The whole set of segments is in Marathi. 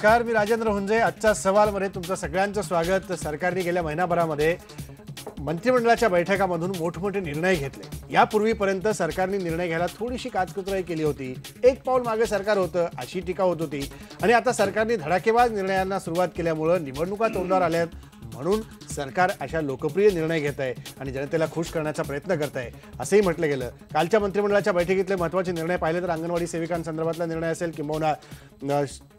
नमस्कार, मी राजेंद्र हुंजे. आजच्या सवालमध्ये तुमचं सगळ्यांचं स्वागत. सरकारने गेल्या महिनाभरामध्ये मंत्रिमंडळाच्या बैठकामधून मोठमोठे निर्णय घेतले. यापूर्वीपर्यंत सरकारने निर्णय घ्यायला थोडीशी काचकुचराई केली होती. एक पाऊल मागे सरकार होतं अशी टीका होत होती. आणि आता सरकारने धडाकेबाज निर्णयांना सुरुवात केल्यामुळे निवडणुका तोंडावर आल्यात म्हणून सरकार अशा लोकप्रिय निर्णय घेत आहे आणि जनतेला खुश करण्याचा प्रयत्न करत आहे असंही म्हटलं गेलं. कालच्या मंत्रिमंडळाच्या बैठकीतले महत्त्वाचे निर्णय पाहिले तर अंगणवाडी सेविकांसंदर्भातला निर्णय असेल किंवा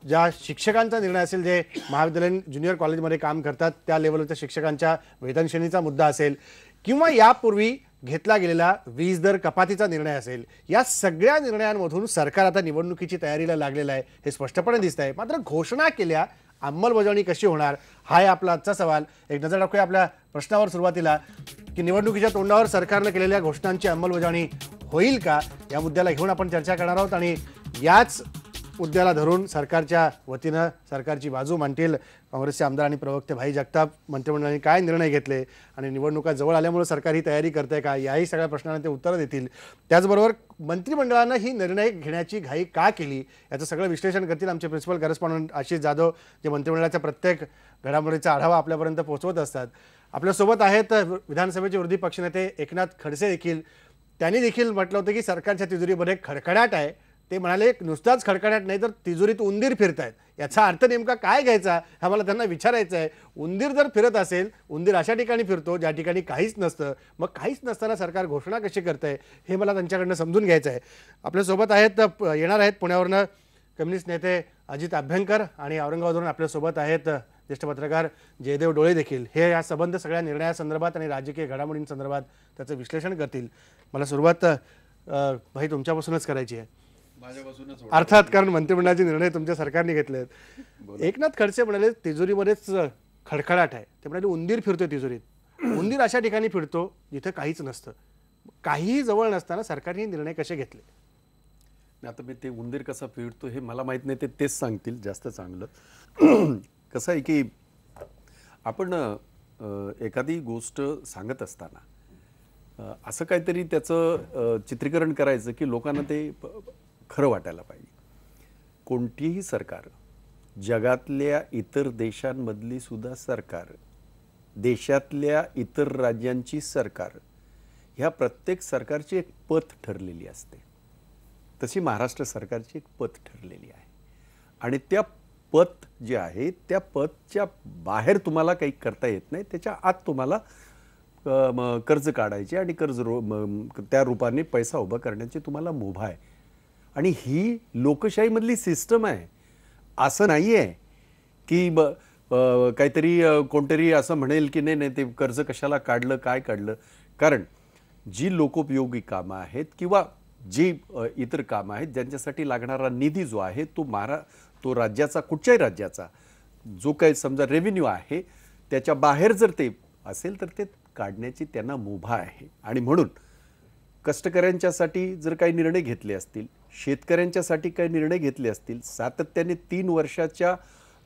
ज्या शिक्षकांचा निर्णय असेल जे महाविद्यालयीन ज्युनियर कॉलेजमध्ये काम करतात त्या लेवलच्या शिक्षकांच्या वेतन श्रेणीचा मुद्दा असेल किंवा यापूर्वी घेतला गेलेला वीज दर कपातीचा निर्णय असेल, या सगळ्या निर्णयांमधून सरकार आता निवडणुकीची तयारीला लागलेलं आहे हे स्पष्टपणे दिसत आहे. मात्र घोषणा केल्या अंमलबजावणी कशी होणार हा आहे आपला आजचा सवाल. एक नजर टाकूया आपल्या प्रश्नावर सुरुवातीला की निवडणुकीच्या तोंडावर सरकारने केलेल्या घोषणांची अंमलबजावणी होईल का या मुद्द्याला घेऊन आपण चर्चा करणार आहोत. आणि याच मुद्द्याला धरून सरकारच्या वतीनं सरकारची बाजू मांडतील काँग्रेसचे आमदार आणि प्रवक्ते भाई जगताप. मंत्रिमंडळाने काय निर्णय घेतले आणि निवडणुका जवळ आल्यामुळे सरकार ही तयारी करते का याही सगळ्या प्रश्नांना ते उत्तरं देतील. त्याचबरोबर मंत्रिमंडळानं ही निर्णय घेण्याची घाई का केली याचं सगळं विश्लेषण करतील आमचे प्रिन्सिपल करस्पॉन्डंट आशिष जाधव, जे मंत्रिमंडळाच्या प्रत्येक घडामोडीचा आढावा आपल्यापर्यंत पोहोचवत असतात. आपल्यासोबत आहेत विधानसभेचे विरोधी पक्षनेते एकनाथ खडसे देखील. त्यांनी देखील म्हटलं होतं की सरकारच्या तिजोरीमध्ये खडखडाट आहे. ते म्हणाले नुसताच खडखडाट नाही तर तिजोरीत उंदीर फिरतायत. याचा अर्थ नेमका काय घ्यायचा हा मला त्यांना विचारायचं आहे. उंदीर जर फिरत असेल, उंदीर अशा ठिकाणी फिरतो ज्या ठिकाणी काहीच नसतं, मग काहीच नसताना सरकार घोषणा कशी करतंय हे मला त्यांच्याकडनं समजून घ्यायचं आहे. आपल्यासोबत आहेत येणार आहेत पुण्यावरनं कम्युनिस्ट नेते अजित अभ्यंकर आणि औरंगाबादवरून आपल्यासोबत आहेत ज्येष्ठ पत्रकार जयदेव डोळे देखील. हे या संबंध सगळ्या निर्णयासंदर्भात आणि राजकीय घडामोडींसंदर्भात त्याचं विश्लेषण करतील. मला सुरुवात भाई तुमच्यापासूनच करायची आहे. अर्थात कारण मंत्रिमंडळाचे निर्णय तुमच्या सरकारने घेतलेत. एकनाथ खडसे म्हणाले तिजोरीमध्येच खडखडाट आहे. ते म्हणाले उंदीर फिरतोय तिजोरीत. उंदीर अशा ठिकाणी फिरतो जिथे काहीच नसतं. काहीही जवळ नसताना सरकारने निर्णय कसे घेतले? आता मी ते उंदीर कसा फिरतो हे मला माहीत नाही, ते तेच सांगतील जास्त चांगलं. कसं आहे की आपण एखादी गोष्ट सांगत असताना असं काहीतरी त्याचं चित्रीकरण करायचं की लोकांना ते खरं वाटायला पाहिजे. कोणतीही सरकार, जगातल्या इतर देशांमधली सुद्धा सरकार, देशातल्या इतर राज्यांची सरकार, ह्या प्रत्येक सरकारची एक पथ ठरलेली असते. तशी महाराष्ट्र सरकारची एक पथ ठरलेली आहे आणि त्या पथ जे आहे त्या पथच्या बाहेर तुम्हाला काही करता येत नाही. त्याच्या आत तुम्हाला कर्ज काढायचे आणि त्या रूपाने पैसा उभा करण्याची तुम्हाला मुभा आहे. आणि ही लोकशाहीमधली सिस्टम आहे. असं नाही आहे की काहीतरी कोणतरी असं म्हणेल की नाही ते कर्ज कशाला काढलं, काय काढलं. कारण जी लोकोपयोगी कामं आहेत किंवा जी इतर कामं आहेत ज्यांच्यासाठी लागणारा निधी जो आहे तो राज्याचा, कुठच्याही राज्याचा जो काही समजा रेव्हेन्यू आहे त्याच्या बाहेर जर ते असेल तर ते काढण्याची त्यांना मुभा आहे. आणि म्हणून कष्टकऱ्यांच्यासाठी जर काही निर्णय घेतले असतील, शेतकऱ्यांच्यासाठी काही निर्णय घेतले असतील, सातत्याने 3 वर्षाच्या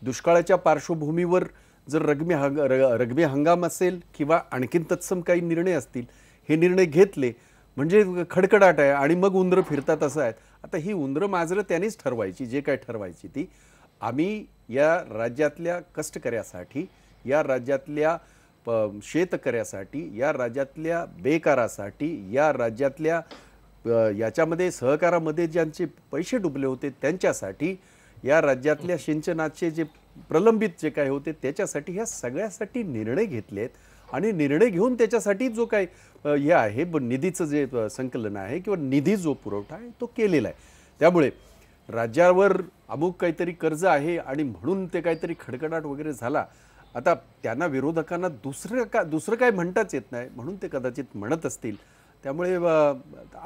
दुष्काळाच्या पार्श्वभूमीवर जर रगमी हंगाम असेल किंवा आणखीन तत्सम काही निर्णय असतील, हे निर्णय घेतले म्हणजे खडखडाट आहे आणि मग उंदरं फिरतात असं आहे. आता ही उंदरं माजरं त्यांनीच ठरवायची, जे काय ठरवायची ती. आम्ही या राज्यातल्या कष्टकऱ्यासाठी, या राज्यातल्या शेतकऱ्यासाठी, या राज्यातल्या बेकारासाठी, या राज्यातल्या याच्यामध्ये सहकारामध्ये ज्यांचे पैसे डुबले होते त्यांच्यासाठी, या राज्यातल्या सिंचनाचे जे प्रलंबित जे काय होते त्याच्यासाठी, ह्या सगळ्यासाठी निर्णय घेतले आहेत. आणि निर्णय घेऊन त्याच्यासाठी जो काय हे आहे निधीचं जे संकलन आहे किंवा निधी जो पुरवठा आहे तो केलेला आहे. त्यामुळे राज्यावर अमुक काहीतरी कर्ज आहे आणि म्हणून ते काहीतरी खडखडाट वगैरे झाला. आता त्यांना विरोधकांना दुसरं काय म्हणताच येत नाही म्हणून ते कदाचित म्हणत असतील. त्यामुळे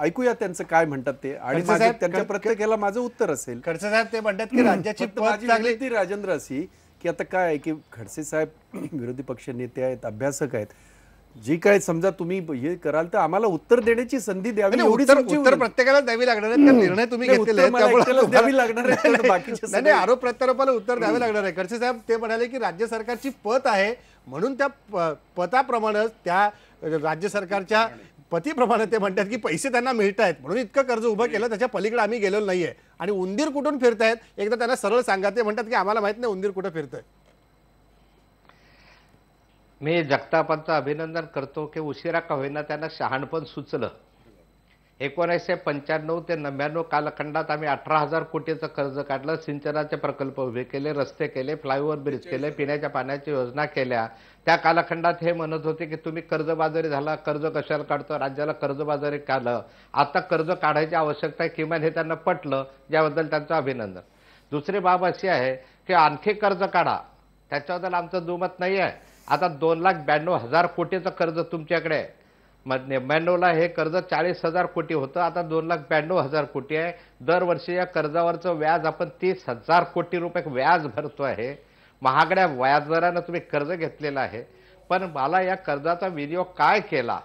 ऐकूया त्यांचं काय म्हणतात ते. आणि त्यांच्या प्रत्येकाला माझं उत्तर असेल. खडसे साहेब ते म्हणतात की राज्याची माझी ती राजेंद्र अशी की आता काय आहे की खडसे साहेब विरोधी पक्ष नेते आहेत, अभ्यासक आहेत. जी काय समजा तुम्ही हे कराल तर आम्हाला उत्तर देण्याची संधी द्यावी. उत्तर प्रत्येकाला द्यावी लागणार आहे. निर्णय तुम्ही घेतलेले द्यावी लागणार आहे. बाकीचे आरोप प्रत्यारोपाला उत्तर द्यावे लागणार आहे. खडसे साहेब ते म्हणाले की राज्य सरकारची पत आहे म्हणून त्या पताप्रमाणे त्या राज्य सरकारच्या पतीप्रमाणे ते म्हणतात की पैसे त्यांना मिळत आहेत म्हणून इतकं कर्ज उभं केलं, त्याच्या पलीकडे आम्ही गेलेलो नाहीये आणि उंदीर कुठून फिरतायत एकदा त्यांना सरळ सांगा. ते म्हणतात की आम्हाला माहित नाही उंदीर कुठं फिरतंय. मी जगतापांचं अभिनंदन करतो की उशिरा का होईना त्यांना शहाणपण सुचलं. 1995 ते 99 कालखंडात आम्ही 18,000 कोटीचं कर्ज काढलं, सिंचनाचे प्रकल्प उभे केले, रस्ते केले, फ्लायओव्हर ब्रिज केले, पिण्याच्या पाण्याची योजना केल्या. त्या कालखंडात हे म्हणत होते की तुम्ही कर्जबाजारी झाला, कर्ज कशाला काढतो, राज्याला कर्जबाजारी काढलं. आता कर्ज काढायची आवश्यकता आहे किमान हे त्यांना पटलं, ज्याबद्दल त्यांचं अभिनंदन. दुसरी बाब अशी आहे की आणखी कर्ज काढा, त्याच्याबद्दल आमचं दुमत नाही आहे. आता 2,92,000 कोटीचं कर्ज तुमच्याकडे आहे. 99ला हे कर्ज 40,000 कोटी होतं, आता 2,92,000 कोटी आहे. दरवर्षी या कर्जावरचं व्याज आपण 30,000 कोटी रुपये व्याज भरतो आहे. महागड्या व्याजदरानं तुम्ही कर्ज घेतलेलं आहे. पण मला या कर्जाचा विनियोग काय केला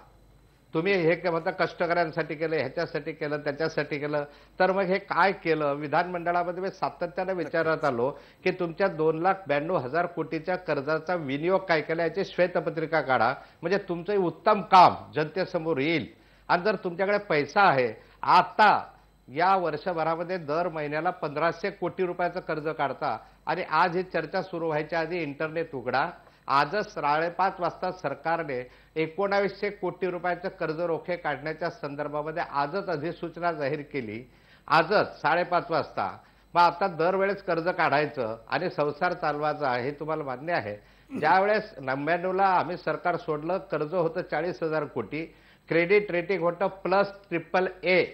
तुम्ही हे म्हणता कष्टकऱ्यांसाठी केलं, ह्याच्यासाठी केलं, त्याच्यासाठी केलं, तर मग हे काय केलं. विधानमंडळामध्ये मी सातत्याने विचारत आलो की तुमच्या 2,92,000 कोटीच्या कर्जाचा विनियोग काय केला याची श्वेतपत्रिका काढा, म्हणजे तुमचं उत्तम काम जनतेसमोर येईल. आणि जर तुमच्याकडे पैसा आहे, आता या वर्षभरामध्ये दर महिन्याला 1,500 कोटी रुपयाचं कर्ज काढता आणि आज ही चर्चा सुरू व्हायच्या आधी इंटरनेट उघडा. आजच 5:30 वाजता सरकारने 1900 कोटी रुपयाचं कर्ज रोखे काढण्याच्या संदर्भामध्ये आजच अधिसूचना जाहीर केली. आजच 5:30 वाजता. मग आता दरवेळेस कर्ज काढायचं आणि संसार चालवायचा हे तुम्हाला मान्य आहे. ज्यावेळेस 99ला आम्ही सरकार सोडलं, कर्ज होतं 40,000 कोटी, क्रेडिट रेटिंग होतं +AAA.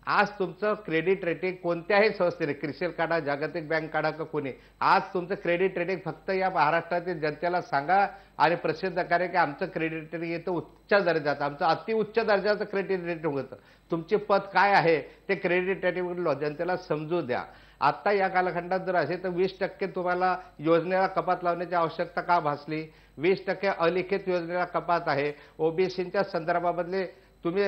आज तुमचं क्रेडिट रेटिंग कोणत्याही संस्थेने, क्रिसिल काढा, जागतिक बँक काढा का कोणी, आज तुमचं क्रेडिट रेटिंग फक्त या महाराष्ट्रातील जनतेला सांगा आणि प्रसिद्ध करा की आमचं क्रेडिट रेटिंग येतं उच्च दर्जाचं, आमचं अतिउच्च दर्जाचं क्रेडिट रेटिंग होतं. तुमची पत काय आहे ते क्रेडिट रेटिंग जनतेला समजू द्या. आता या कालखंडात जर असे तर 20% तुम्हाला योजनेला कपात लावण्याची आवश्यकता का भासली. 20% अलिखित योजनेला कपात आहे. ओबीसीच्या संदर्भामधले तुम्ही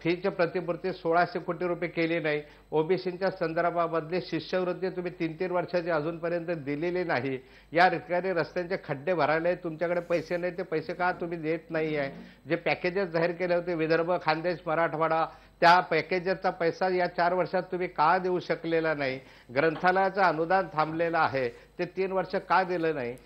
फीच्या प्रतिपूर्ती 1,600 कोटी रुपये केली नाही. ओबीसीच्या संदर्भामधली शिष्यवृत्ती तुम्ही 3-3 वर्षाची अजूनपर्यंत दिलेली नाही. या ठिकाणी रस्त्यांचे खड्डे भरायला तुमच्याकडे पैसे नाही, ते पैसे का तुम्ही देत नाही आहे. जे पॅकेजेस जाहीर केले होते विदर्भ, खानदेश, मराठवाडा, त्या पॅकेजचा पैसा या 4 वर्षात तुम्ही का देऊ शकलेला नाही. ग्रंथालयाचं अनुदान थांबलेलं आहे, ते 3 वर्ष का दिलं नाही.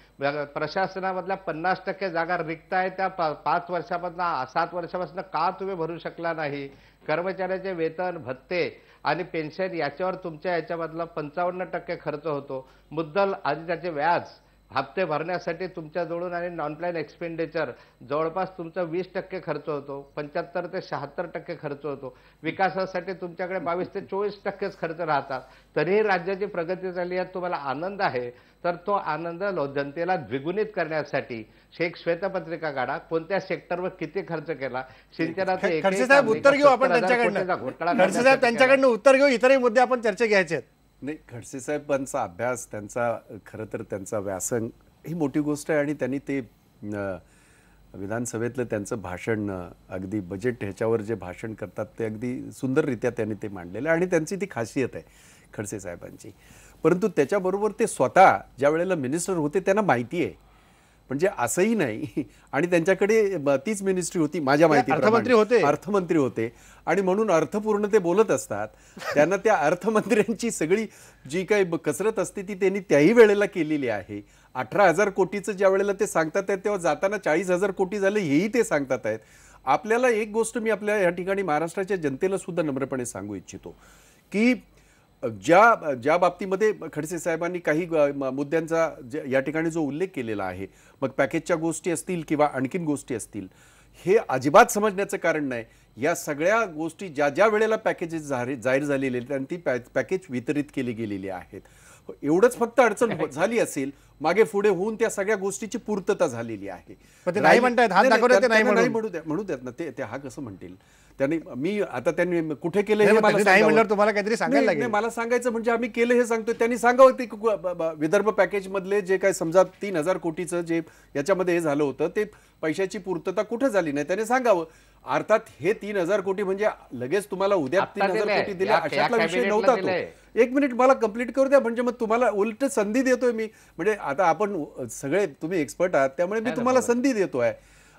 प्रशासनामधल्या 50% जागा रिक्त आहे, त्या 5 वर्षापासून 7 वर्षापासून का तुम्ही भरू शकला नाही. कर्मचाऱ्याचे वेतन, भत्ते आणि पेन्शन याच्यावर तुमच्या याच्यामधला 55% खर्च होतो. मुद्दल आणि त्याचे व्याज हप्ते भरण्यासाठी तुमच्याजवळून आणि नॉन प्लॅन एक्सपेंडिचर जवळपास तुमचा 20% खर्च होतो, 75 ते 76% खर्च होतो. विकासासाठी तुमच्याकडे 22 ते 24% खर्च राहतात. तरीही राज्याची प्रगती झाली यात तुम्हाला आनंद आहे. तर तो आनंद जनतेला द्विगुणित करण्यासाठी एक श्वेतपत्रिका काढा, कोणत्या सेक्टरवर किती खर्च केला. सिंचनाचं खडसे साहेब उत्तर घेऊ आपण त्यांच्याकडनं. खडसे साहेब त्यांच्याकडनं उत्तर घेऊ. इतरही मुद्दे आपण चर्चा घ्यायचे आहेत. नाही, खडसे साहेबांचा अभ्यास, त्यांचा खरं तर त्यांचा व्यासंग ही मोठी गोष्ट आहे. आणि त्यांनी ते विधानसभेतलं त्यांचं भाषण, अगदी बजेट ह्याच्यावर जे भाषण करतात ते अगदी सुंदररित्या त्यांनी ते मांडलेलं आहे आणि त्यांची ती खासियत आहे खडसे साहेबांची. परंतु त्याच्याबरोबर ते स्वतः ज्या वेळेला मिनिस्टर होते त्यांना माहिती आहे, म्हणजे असंही नाही. आणि त्यांच्याकडे तीच मिनिस्ट्री होती माझ्या माहितीप्रमाणे, अर्थमंत्री होते आणि म्हणून अर्थपूर्ण ते बोलत असतात. त्यांना त्या अर्थमंत्र्यांची सगळी जी काही कसरत असते ती त्यांनी त्याही वेळेला केलेली आहे. 18,000 कोटीचं ज्या वेळेला ते सांगतात आहेत तेव्हा जाताना 40,000 कोटी झाले हेही ते सांगतात आहेत. आपल्याला एक गोष्ट मी आपल्या या ठिकाणी महाराष्ट्राच्या जनतेला सुद्धा नम्रपणे सांगू इच्छितो की ज्या बाबतीमध्ये खडसे साहेबांनी काही मुद्द्यांचा या ठिकाणी जो उल्लेख केलेला आहे, मग पॅकेजच्या गोष्टी असतील किंवा आणखीन गोष्टी असतील, हे अजिबात समजण्याचं कारण नाही. या सगळ्या गोष्टी ज्या वेळेला पॅकेजेस जाहीर झालेले आहेत आणि ती पॅकेज वितरित केली गेलेली आहेत. एवढंच फक्त अडचण झाली असेल, मागे पुढे होऊन त्या सगळ्या गोष्टीची पूर्तता झालेली आहे. म्हणू द्यात ना ते हा कसं म्हणतील. त्यांनी मी आता त्यांनी कुठे केलं हे तुम्हाला काहीतरी सांगायला लागेल. मला सांगायचं म्हणजे आम्ही केलं हे सांगतोय. त्यांनी सांगावं ते विदर्भ पॅकेज मधले जे काय समजा 3,000 कोटीचं जे याच्यामध्ये हे झालं होतं ते पैशाची पूर्तता कुठे झाली नाही त्याने सांगावं. अर्थात हे 3,000 कोटी म्हणजे लगेच तुम्हाला उद्या 3,000 कोटी दिले अशातला विषय नव्हता तो. एक मिनिट मला कंप्लीट करू द्या, म्हणजे मग तुम्हाला उलट संधी देतोय मी. म्हणजे आता आपण सगळे तुम्ही एक्सपर्ट आहात त्यामुळे मी तुम्हाला संधी देतोय.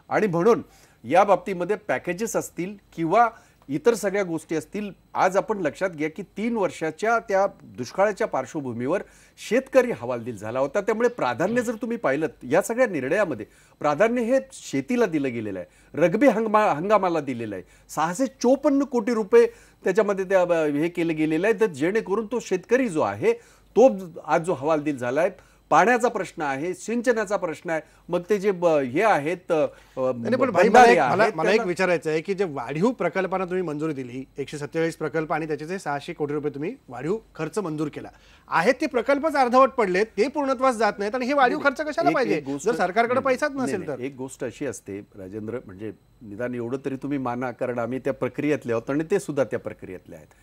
आणि म्हणून या बाबतीमध्ये पॅकेजेस असतील किंवा इतर सगळ्या गोष्टी असतील, आज आपण लक्षात घ्या की 3 वर्षाच्या त्या दुष्काळाच्या पार्श्वभूमीवर शेतकरी हवालदिल झाला होता. त्यामुळे प्राधान्य जर तुम्ही पाहिलं या सगळ्या निर्णयामध्ये प्राधान्य हे शेतीला दिलं गेलेलं आहे, रब्बी हंगामाला दिलेलं आहे. 654 कोटी रुपये त्याच्यामध्ये त्या हे केले गेलेलं आहे, तर जेणेकरून तो शेतकरी जो आहे तो आज जो हवालदिल झालाय. पाण्याचा प्रश्न आहे, सिंचनाचा प्रश्न आहे, मग ते जे हे आहेत नाही, पण भाई मला एक विचारायचं आहे की जे वाढीव प्रकल्पांना तुम्ही मंजुरी दिली, 147 प्रकल्प आणि त्याचे 600 कोटी रुपये तुम्ही वाढीव खर्च मंजूर केला आहे, ते प्रकल्पच अर्धवट पडले, ते पूर्णत्वास जात नाहीत आणि हे वाढीव खर्च कशाला पाहिजे जर सरकारकडे पैसाच नसेल तर. एक गोष्ट अशी असते राजेंद्र, म्हणजे निदान एवढं तरी तुम्ही माना, कारण आम्ही त्या प्रक्रियेतले आहोत आणि ते सुद्धा त्या प्रक्रियेतले आहेत.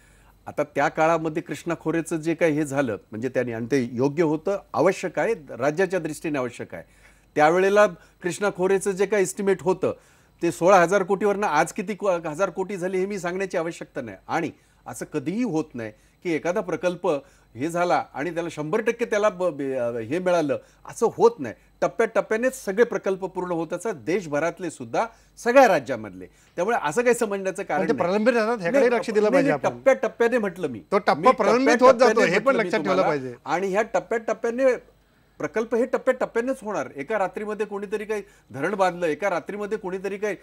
आता त्या काळामध्ये कृष्णा खोरेचं जे काही हे झालं म्हणजे त्यांनी, आणि ते योग्य होतं, आवश्यक आहे, राज्याच्या दृष्टीने आवश्यक आहे. त्यावेळेला कृष्णा खोरेचं जे काही एस्टिमेट होतं ते 16,000 कोटीवरनं आज किती हजार कोटी झाली हे मी सांगण्याची आवश्यकता नाही. आणि असं कधीही होत नाही की एखादा प्रकल्प हे झाला आणि त्याला 100% त्याला हे मिळालं, असं होत नाही. टप्प्याटप्प्यानेच सगळे प्रकल्प पूर्ण होत असतात, देशभरातले सुद्धा, सगळ्या राज्यामधले. त्यामुळे असं काही समजण्याचं कारण प्रलंबित राहतात, ह्याकडे लक्ष दिलं पाहिजे. टप्प्याटप्प्याने म्हटलं मी, तो टप्पा प्रलंबित होत जातो हे पण लक्षात ठेवलं पाहिजे. आणि ह्या टप्प्याटप्प्याने प्रकल्प हे टप्प्याटप्प्यानेच होणार. एका रात्रीमध्ये कोणीतरी काही धरण बांधलं, एका रात्रीमध्ये कोणीतरी काही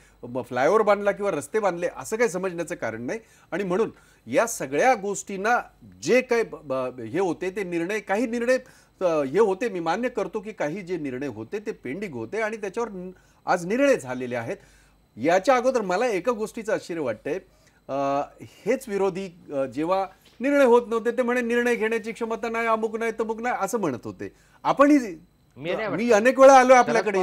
फ्लायओव्हर बांधला किंवा रस्ते बांधले, असं काही समजण्याचं कारण नाही. आणि म्हणून या सगळ्या गोष्टींना जे काही हे होते ते निर्णय, काही निर्णय हे होते, मी मान्य करतो की काही जे निर्णय होते ते पेंडिंग होते आणि त्याच्यावर आज निर्णय झालेले आहेत. याच्या अगोदर मला एका गोष्टीचं आश्चर्य वाटतंय, हेच विरोधी जेव्हा निर्णय होत नव्हते ते म्हणे निर्णय घेण्याची क्षमता नाही, अमुक नाही, तमुक नाही, असं म्हणत होते. आपणही, मी अनेक वेळा आलो आपल्याकडे,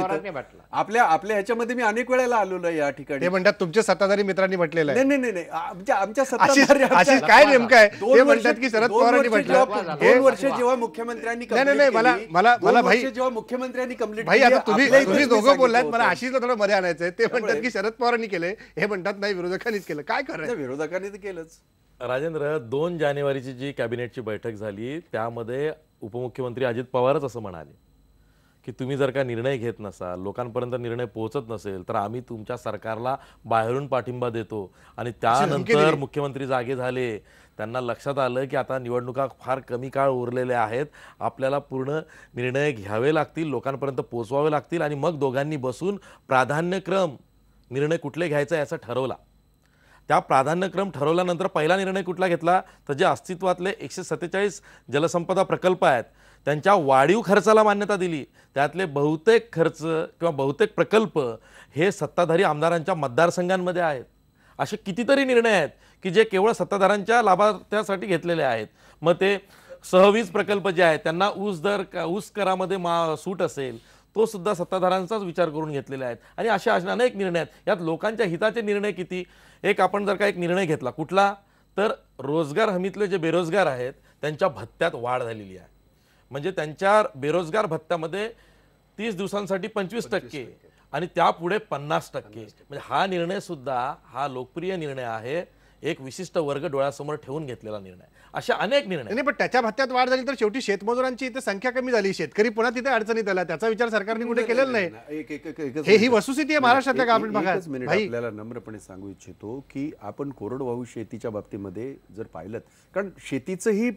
आपल्या ह्याच्यामध्ये मी अनेक वेळेला आलेलो या ठिकाणी. ते म्हणतात तुमच्या सत्ताधारी मित्रांनी म्हटलेलं आहे. नाही नाही, आमच्या सत्ताधारी काय नेमकं आहे ते म्हणतात की शरद पवारांनी म्हटलं 2 वर्ष जेव्हा मुख्यमंत्र्यांनी, नाही मला भाई, जेव्हा मुख्यमंत्र्यांनी कंप्लीट, भाई आता तुम्ही दोघं बोललात, मला आशिषला थोडं मध्ये आणायचंय. ते म्हणतात की शरद पवारांनी केले, हे म्हणतात नाही विरोधकांनीच केलं. काय करायचं? विरोधकांनी तर केलंच. राजेंद्र, 2 जानेवारीची जी कॅबिनेटची बैठक झाली त्यामध्ये उपमुख्यमंत्री अजित पवारच असं म्हणाले की तुम्ही जर का निर्णय घेत नसाल, लोकांपर्यंत निर्णय पोहोचत नसेल, तर आम्ही तुमच्या सरकारला बाहेरून पाठिंबा देतो. आणि त्यानंतर मुख्यमंत्री जागे झाले, त्यांना लक्षात आलं की आता निवडणुका फार कमी काळ उरलेल्या आहेत, आपल्याला पूर्ण निर्णय घ्यावे लागतील, लोकांपर्यंत पोहोचवावे लागतील. आणि मग दोघांनी बसून प्राधान्यक्रम निर्णय कुठले घ्यायचा याचा ठरवला. त्या प्राधान्यक्रम ठरवल्यानंतर पहिला निर्णय कुठला घेतला, तर जे अस्तित्वातले 147 जलसंपदा प्रकल्प आहेत त्यांच्या वाढीव खर्चाला मान्यता दिली. त्यातले बहुतेक खर्च किंवा बहुतेक प्रकल्प हे सत्ताधारी आमदारांच्या मतदारसंघांमध्ये आहेत. असे कितीतरी निर्णय आहेत की जे केवळ सत्ताधाऱ्यांच्या लाभार्थ्यासाठी घेतलेले आहेत. मग ते सहवीज प्रकल्प जे आहेत त्यांना ऊस करामध्ये सूट असेल, तो सुद्धा सत्ताधाऱ्यांचाच विचार करून घेतलेले आहेत. आणि अशा अनेक निर्णय आहेत. यात लोकांच्या हिताचे निर्णय किती. एक आपण जर का एक निर्णय घेतला कुठला, तर रोजगार हमीतले जे बेरोजगार आहेत त्यांच्या भत्त्यात वाढ झालेली आहे. म्हणजे त्यांच्या बेरोजगार भत्त्यामध्ये 30 दिवसांसाठी 25% आणि त्यापुढे 50%. म्हणजे हा निर्णय सुद्धा हा लोकप्रिय निर्णय आहे, एक विशिष्ट वर्ग डोळ्यासमोर ठेवून घेतलेला निर्णय. अशा अनेक निर्णय. नाही, पण त्याच्या भत्त्यात वाढ झाली तर शेवटी शेतमजुरांची इथे संख्या कमी झाली, शेतकरी पुन्हा तिथे अडचणीत आला, त्याचा विचार सरकारने कुठे केलेला नाही. ही वस्तुस्थिती आहे महाराष्ट्रातल्या ग्रामीण भागात. आपल्याला नम्रपणे सांगू इच्छितो की आपण कोरडवाहू शेतीच्या बाबतीमध्ये जर पाहिलं, कारण शेतीचंही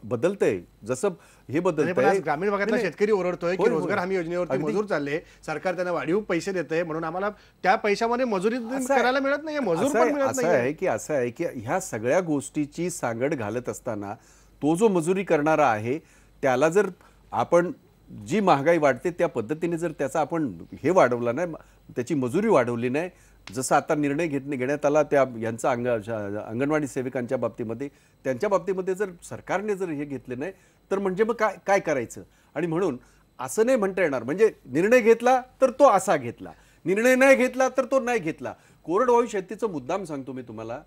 बदलतंय, जसं हे बदलतंय. ग्रामीण भागातला शेतकरी ओरडतोय की रोजगार हमी योजनेवरती मजूर चालले, सरकार त्यांना वाढीव पैसे देतंय, म्हणून आम्हाला त्या पैशामध्ये मजुरी करायला मिळत नाही, मजूर पण मिळत नाही. असं आहे की ह्या सगळ्या गोष्टीची सांगड घालत असताना तो जो मजुरी करणारा आहे त्याला जर आपण जी महागाई वाढते त्या पद्धतीने जर त्याचा आपण हे वाढवला नाही, त्याची मजुरी वाढवली नाही, जसं आता निर्णय घेण्यात आला त्या यांचा अंगणवाडी सेविकांच्या बाबतीमध्ये, त्यांच्या बाबतीमध्ये जर सरकारने जर हे घेतले नाही तर म्हणजे मग काय करायचं. आणि म्हणून असं नाही म्हणता येणार म्हणजे निर्णय घेतला तर तो असा घेतला, निर्णय नाही घेतला तर तो नाही घेतला. कोरडवाहू शेतीचं मुद्दाम सांगतो मी तुम्हाला,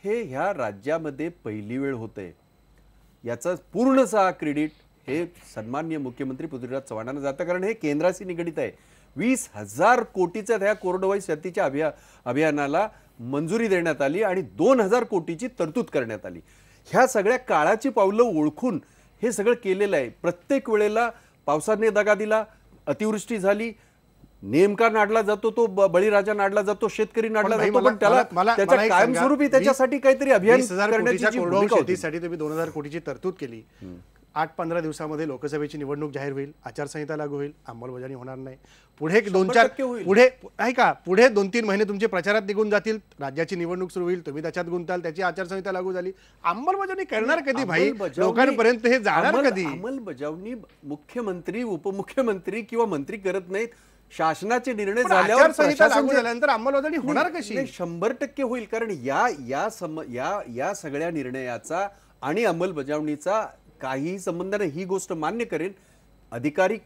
हे ह्या राज्यामध्ये पहिली वेळ होतंय. याचा पूर्णचा क्रेडिट हे सन्माननीय मुख्यमंत्री पृथ्वीराज चव्हाणांना जातं, कारण हे केंद्राशी निगडित आहे. 20,000 कोटीच्या त्या कोरडवाहू शेतीच्या अभियानाला मंजुरी देण्यात आली आणि 2,000 कोटीची तरतूद करण्यात आली. ह्या सगळ्या काळाची पावलं ओळखून हे सगळं केलेलं आहे. प्रत्येक वेळेला पावसाने दगा दिला, अतिवृष्टी झाली, नेमका नाडला जातो, तो बळीराजा नाडला जातो, शेतकरी नाडला भाई, जातो, पण त्याला त्याच्या एक सांगा, कायमस्वरूपी त्याच्यासाठी काहीतरी अभियान 20,000 करण्याची कोटीच्या जी कोरडवाहू भूमिका होती. शेतीसाठी तुम्ही 2,000 कोटीची तरतूद केली. 8-15 दिवसामध्ये लोकसभेची निवडणूक जाहीर होईल, आचारसंहिता लागू होईल, अंमलबजावणी होणार नाही. पुढे 100% होईल. पुढे ऐका, पुढे 2-3 महिने तुमचे प्रचारात निघून जातील, राज्याची निवडणूक सुरू होईल, तुम्ही त्याच्यात गुंताल, त्याची आचारसंहिता लागू झाली. अंमलबजावणी करणार कधी भाई? लोकांपर्यंत हे जाणार कधी? अंमलबजावणी मुख्यमंत्री, उपमुख्यमंत्री किंवा मंत्री करत नाहीत. शासनाचे निर्णय पण झाल्यावर आचारसंहिता लागू प्रशासनाचे- झाल्यानंतर अंमलबजावणी होणार कशी? नाही, 100% होईल. कारण या सगळ्या निर्णयाचा आणि अंमलबजावणीचा काहीही संबंध नाही. ही गोष्ट मान्य करेन.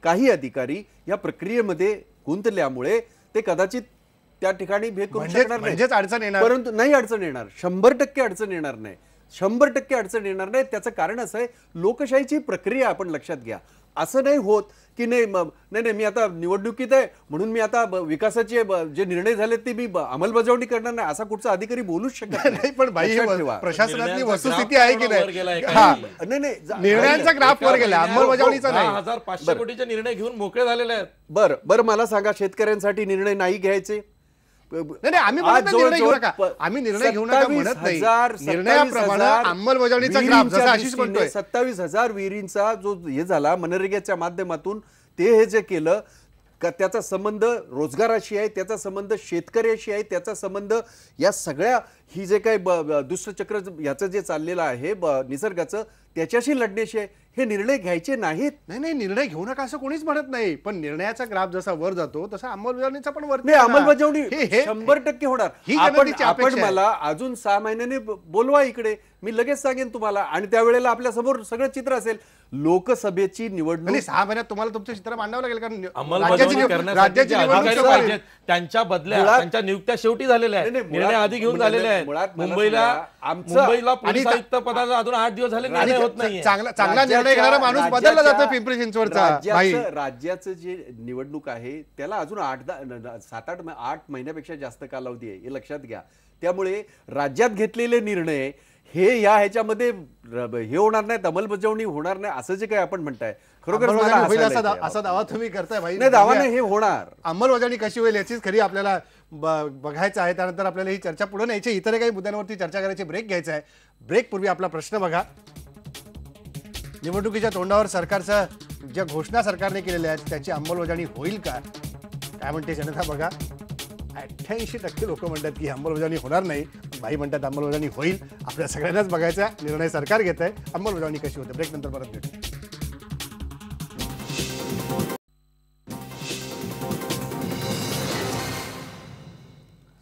काही अधिकारी या प्रक्रियेमध्ये गुंतल्यामुळे ते कदाचित त्या ठिकाणी भेद करू शकणार म्हणजेच अडचण येणार. परंतु नाही अडचण येणार. 100% अडचण येणार नाही. 100% अडचण येणार नाही. त्याचं कारण असं आहे, लोकशाहीची प्रक्रिया आपण लक्षात घ्या. असं नाही होत की नाही मी आता निवडणुकीत आहे म्हणून मी आता विकासाचे जे निर्णय झाले ते मी अंमलबजावणी करणार नाही, असा कुठचा अधिकारी बोलूच शकत नाही. पण भाई, लक्षात ठेवा. प्रशासनातली निर्णयांचा वस्तुस्थिती ग्राफ आहे की वर गेलाय नाही? काही. हा, नाही निर्णयांचा ग्राफ वर गेला, अंमलबजावणीचा नाही. 10,500 कोटीचे निर्णय घेऊन मोकळे झालेले आहेत. बरं मला सांगा, शेतकऱ्यांसाठी निर्णय नाही घ्यायचे? नाही, आम्ही म्हणत नाही निर्णय घेऊ नका. आम्ही निर्णय घेऊ नका म्हणत नाही. निर्णयाप्रमाणे अंमलबजावणीचा ग्राफ जसा आशिष म्हणतोय, 27,000 विहिरींचा जो हे झाला मनरेगाच्या माध्यमातून, ते हे जे केलं त्याचा संबंध रोजगाराशी आहे, त्याचा संबंध शेतकऱ्याशी आहे, त्याचा संबंध या सगळ्या ही जे काही दुष्टचक्र याचं जे चाललेलं आहे निसर्गाचं, त्याच्याशी लढण्याशी आहे. हे निर्णय घ्यायचे नाहीत. नाही, निर्णय घेऊ नका असं कोणीच म्हणत नाही. पण निर्णयाचा ग्राफ जसा वर जातो तसा अंमलबजावणीचा पण वर नाही, अंमलबजावणी हे 100% होणार. ही आपण जनतेची अपेक्षा आहे. मला अजून 6 महिन्यांनी बोलवा इकडे, मी लगेच सांगेन तुम्हाला. आणि त्यावेळेला आपल्या समोर सगळं चित्र असेल. लोकसभेची निवडणूक आणि 6 महिन्यात तुम्हाला तुमचं चित्र मांडावं लागेल, कारण अंमलबजावणी करण्यासाठी राज्याची जे निवडणूक अधिकारी सुरू आहे. पाहिजेत, त्यांच्या बदल्या मुळात- त्यांच्या नियुक्त्या शेवटी झालेल्या आहेत. नाही, मुळात- निर्णय आधी घेऊन मुळात- झालेले आहेत. मुळात मला मुंबईला सांगा, आमचं- पोलीस आणि आयुक्त पदाचा अजून 8 दिवस झाले आणि निर्णय होत नाहीये. चांगला निर्णय घेणारा माणूस बदलला जातो पिंपरी चिंचवडचा. भाई, राज्याचं जे निवडणूक आहे त्याला अजून 8 महिन्यापेक्षा जास्त कालावधी आहे, हे लक्षात घ्या. त्यामुळे राज्यात घेतलेले निर्णय हे ह्याच्यामध्ये हे होणार नाही, अंमलबजावणी होणार नाही असं जे काही आपण म्हणताय, खरोखर अंमलबजावणी होईल असा दावा तुम्ही करताय भाई. नाही, दावा नाही, हे होणार. अंमलबजावणी कशी होईल याचीच खरी आपल्याला बघायचं आहे. त्यानंतर आपल्याला ही चर्चा पुढे न्यायची, इतर काही मुद्द्यांवरती चर्चा करायची. ब्रेक घ्यायचा आहे. ब्रेक पूर्वी आपला प्रश्न बघा. निवडणुकीच्या तोंडावर सरकारच्या ज्या घोषणा सरकारने केलेल्या आहेत त्याची अंमलबजावणी होईल का, काय म्हणते जनता बघा. 88% लोक म्हणतात की अंमलबजावणी होणार नाही. भाई म्हणतात अंमलबजावणी होईल. आपल्या सगळ्यांनाच बघायचा आहे, निर्णय सरकार घेत आहे, अंमलबजावणी कशी होते. ब्रेक नंतर परत भेटू.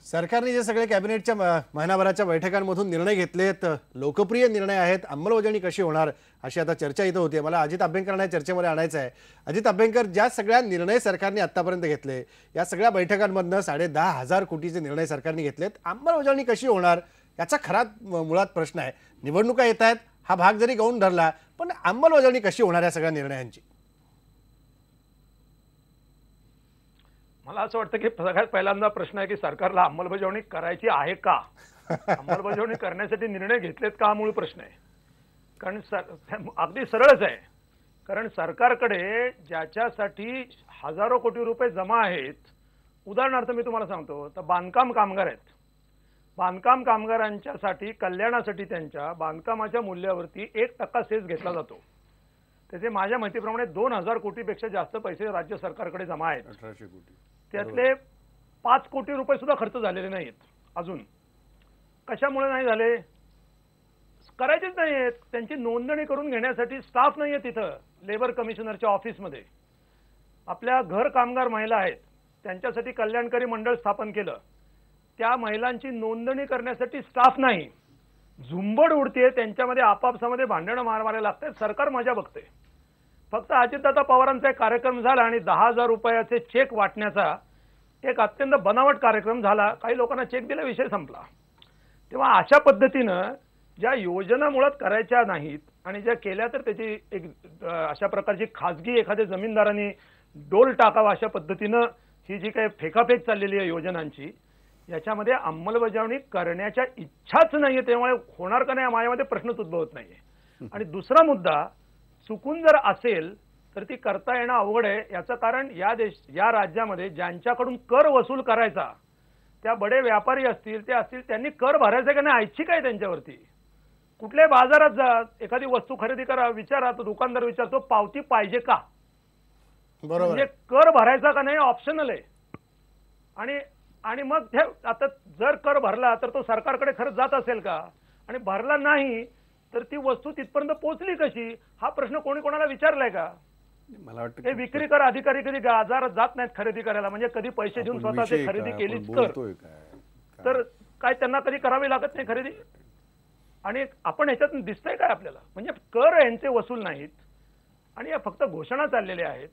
सरकारने जे सगळे कॅबिनेटच्या महिनाभराच्या बैठकांमधून निर्णय घेतलेत, लोकप्रिय निर्णय आहेत, अंमलबजावणी कशी होणार अशी आता चर्चा इथं होती. मला अजित अभ्यंकरांना चर्चेमध्ये आणायचं आहे. अजित अभ्यंकर, ज्या सगळ्या निर्णय सरकारने आतापर्यंत घेतले, या सगळ्या बैठकांमधनं 10,500 कोटीचे निर्णय सरकारने घेतलेत, अंमलबजावणी कशी होणार याचा खरा मुळात प्रश्न आहे. निवडणुका येत आहेत, हा भाग जरी गौण धरला, पण अंमलबजावणी कशी होणार या सगळ्या निर्णयांची? मला असं वाटतं की सगळ्यात पहिल्यांदा प्रश्न आहे की सरकारला अंमलबजावणी करायची आहे का, अंमलबजावणी करण्यासाठी निर्णय घेतलेत का, हा मूळ प्रश्न आहे. कारण अगदी सरळच आहे. कारण सरकारकडे ज्याच्यासाठी हजारो कोटी रुपये जमा आहेत, उदाहरणार्थ मी तुम्हाला सांगतो, तर बांधकाम कामगार आहेत. बांधकाम कामगारांच्यासाठी कल्याणासाठी त्यांच्या बांधकामाच्या मूल्यावरती 1% सेस घेतला जातो. त्याचे माझ्या माहितीप्रमाणे 2,000 कोटीपेक्षा जास्त पैसे राज्य सरकारकडे जमा आहेत. 1800 कोटी. त्यातले 5 कोटी रुपये सुद्धा खर्च झालेले नाहीत अजून. कशामुळे नाही झाले? करायचेच नाहीत. त्यांची नोंदणी करून घेण्यासाठी स्टाफ नाहीये तिथं. लेबर कमिशनरच्या ऑफिसमध्ये आपल्या घर कामगार महिला आहेत, त्यांच्यासाठी कल्याणकारी मंडळ स्थापन केलं. त्या महिलांची नोंदणी करण्यासाठी स्टाफ नाही. झुंबड उडते, त्यांच्यामध्ये आपापसामध्ये भांडणं मारायला लागतात. सरकार मजा बघते. फक्त अजितदादा पवारांचा एक कार्यक्रम झाला आणि 10,000 रुपयाचे चेक वाटण्याचा एक अत्यंत बनावट कार्यक्रम झाला. काही लोकांना चेक दिला, विषय संपला. तेव्हा अशा पद्धतीनं ज्या योजना मुळात करायच्या नाहीत आणि ज्या केल्या तर त्याची एक अशा प्रकारची खाजगी एखाद्या जमीनदारांनी डोल टाकावा अशा पद्धतीनं ही जी काही फेकाफेक चाललेली आहे योजनांची, याच्यामध्ये अंमलबजावणी करण्याच्या इच्छाच नाहीये. त्यामुळे होणार का नाही माझ्यामध्ये प्रश्नच उद्भवत नाहीये. आणि दुसरा मुद्दा, चुकून जर असेल तर ती करता येणं अवघड आहे. याचं कारण या राज्यामध्ये ज्यांच्याकडून कर वसूल करायचा, त्या बडे व्यापारी असतील, ते असतील, त्यांनी कर भरायचा का नाही ऐच्छिक आहे त्यांच्यावरती. कुठल्याही बाजारात जा, एखादी वस्तू खरेदी करा, विचारा, तो दुकानदार विचारतो पावती पाहिजे का, बरोबर म्हणजे आहे. कर भरायचा का नाही ऑप्शनल आहे. आणि मग हे आता जर कर भरला तर तो सरकारकडे खरंच जात असेल का, आणि भरला नाही तर ती वस्तू तिथपर्यंत पोहोचली कशी, हा प्रश्न कोणी कोणाला विचारलाय का? मला वाटतं हे की विक्री कर अधिकारी कधी बाजारात जात नाहीत खरेदी करायला, म्हणजे कधी पैसे देऊन आपण स्वतः ते विषय खरेदी काय, केलीच आपण कर, बोलतोय काय? तर काय त्यांना कधी करावी लागत नाही खरेदी? आणि आपण ह्याच्यातून दिसतंय काय आपल्याला, म्हणजे कर यांचे वसूल नाहीत आणि या फक्त घोषणा चाललेल्या आहेत.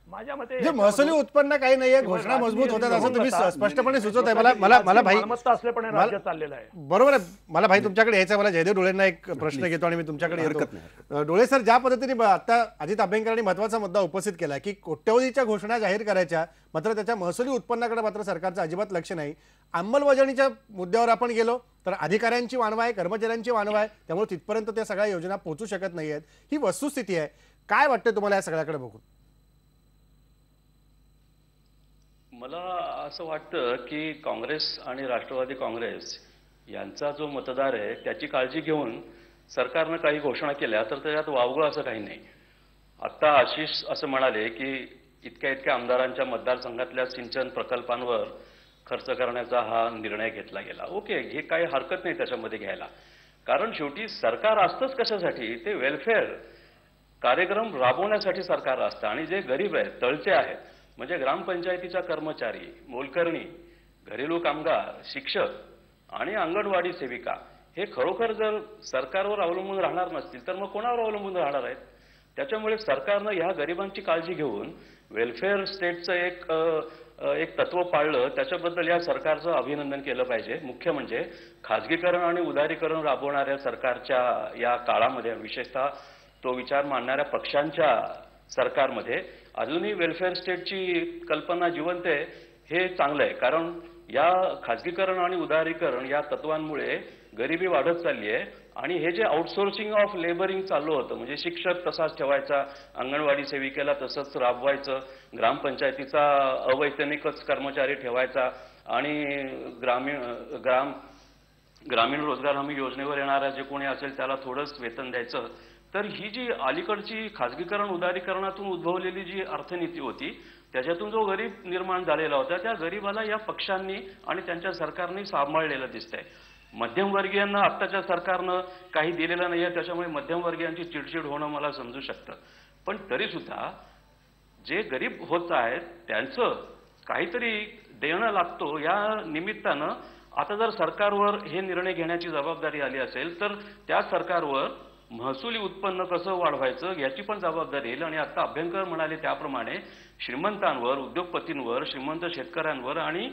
माझ्या मते जे महसुली उत्पन्न काही नाहीये, घोषणा मजबूत होतात असं तुम्ही स्पष्टपणे सुचवत आहे. मला भाई मालमत्ता असल्यापणे राज्य चाललेलं आहे. बरोबर आहे. मला भाई तुमच्याकडे यायचं, मला जयदेव डोळेंना एक प्रश्न घेतो आणि मी तुमच्याकडे येतो. डोळे सर, ज्या पद्धतीने आता अजित अभ्यंकरांनी महत्वाचा मुद्दा उपस्थित केला की कोट्यवधीच्या घोषणा जाहीर करायच्या, मात्र त्याच्या महसुली उत्पन्नाकडे मात्र सरकारचं अजिबात लक्ष नाही. अंमलबजावणीच्या मुद्द्यावर आपण गेलो तर अधिकाऱ्यांची वानवा आहे, कर्मचाऱ्यांची वानवा आहे, त्यामुळे तिथपर्यंत त्या सगळ्या योजना पोहोचू शकत नाहीयेत. ही वस्तुस्थिती आहे. काय वाटतं तुम्हाला या सगळ्याकडे बघून? मला असं वाटतं की काँग्रेस आणि राष्ट्रवादी काँग्रेस यांचा जो मतदार आहे त्याची काळजी घेऊन सरकारनं काही घोषणा केल्या तर त्याच्यात वावगं असं काही नाही. आत्ता आशिष असं म्हणाले की इतक्या आमदारांच्या मतदारसंघातल्या सिंचन प्रकल्पांवर खर्च करण्याचा हा निर्णय घेतला गेला. ओके, हे काही हरकत नाही त्याच्यामध्ये घ्यायला, कारण शेवटी सरकार असतंच कशासाठी, ते वेलफेअर कार्यक्रम राबवण्यासाठी सरकार असतं. आणि जे गरीब आहेत, तळचे आहेत, म्हणजे ग्रामपंचायतीच्या कर्मचारी, मोलकरणी, घरेलू कामगार, शिक्षक आणि अंगणवाडी सेविका हे खरोखर जर सरकारवर अवलंबून राहणार नसतील तर मग कोणावर अवलंबून राहणार आहेत? त्याच्यामुळे सरकारनं ह्या गरिबांची काळजी घेऊन वेलफेअर स्टेटचं एक तत्व पाळलं, त्याच्याबद्दल या सरकारचं अभिनंदन केलं पाहिजे. मुख्य म्हणजे खाजगीकरण आणि उदारीकरण राबवणाऱ्या सरकारच्या या काळामध्ये, विशेषतः तो विचार मांडणाऱ्या पक्षांच्या सरकारमध्ये अजूनही वेलफेअर स्टेटची कल्पना जिवंत आहे, हे चांगलं आहे. कारण या खाजगीकरण आणि उदारीकरण या तत्वांमुळे गरिबी वाढत चालली आहे. आणि हे जे आउटसोर्सिंग ऑफ लेबरिंग चालू होतं, म्हणजे शिक्षक तसाच ठेवायचा, अंगणवाडी सेविकेला तसंच राबवायचं, ग्रामपंचायतीचा अवैतनिकच कर्मचारी ठेवायचा आणि ग्रामीण रोजगार हमी योजनेवर येणारा जे कोणी असेल त्याला थोडंच वेतन द्यायचं. तर ही जी अलीकडची खाजगीकरण उदारीकरणातून उद्भवलेली जी अर्थनीती होती, त्याच्यातून जो गरीब निर्माण झालेला होता, त्या गरीबाला या पक्षांनी आणि त्यांच्या सरकारने सांभाळलेलं दिसतंय. मध्यमवर्गीयांना आत्ताच्या सरकारनं काही दिलेलं नाहीये, त्याच्यामुळे मध्यमवर्गीयांची चिडचिड होणं मला समजू शकतं. पण तरी सुद्धा जे गरीब होत आहेत त्यांचं काहीतरी देणं लागतो. या निमित्तानं आता जर सरकारवर हे निर्णय घेण्याची जबाबदारी आली असेल तर त्या सरकारवर महसुली उत्पन्न कसं वाढवायचं याची पण जबाबदारी येईल. आणि आता अभ्यंकर म्हणाले त्याप्रमाणे श्रीमंतांवर, उद्योगपतींवर, श्रीमंत शेतकऱ्यांवर आणि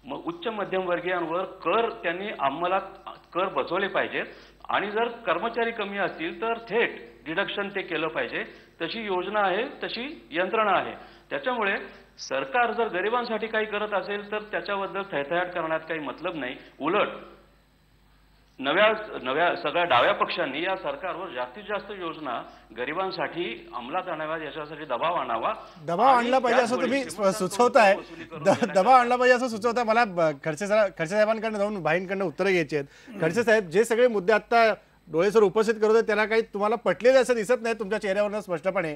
उच्च मध्यमवर्गीयांवर कर त्यांनी अंमलात कर बसवले पाहिजेत. आणि जर कर्मचारी कमी असतील तर थेट डिडक्शन ते केलं पाहिजे. तशी योजना आहे, तशी यंत्रणा आहे. त्याच्यामुळे सरकार जर गरिबांसाठी काही करत असेल तर त्याच्याबद्दल थैथयाट करण्यात काही मतलब नाही. उलट नव्या सगळ्या डाव्या पक्षांनी या सरकारवर जास्तीत जास्त योजना गरिबांसाठी अंमलात आणाव्या, याच्यासाठी दबाव आणावा. दबाव आणला पाहिजे असं तुम्ही सुचवताय. दबाव आणला पाहिजे असं सुचवताय. मला खडसे साहेबांकडनं जाऊन भाईंकडनं उत्तरं घ्यायची आहेत. खडसे साहेब, जे सगळे मुद्दे आता डोळेसर उपस्थित करत आहेत त्याला काही तुम्हाला पटलेले असं दिसत नाही तुमच्या चेहऱ्यावरनं स्पष्टपणे.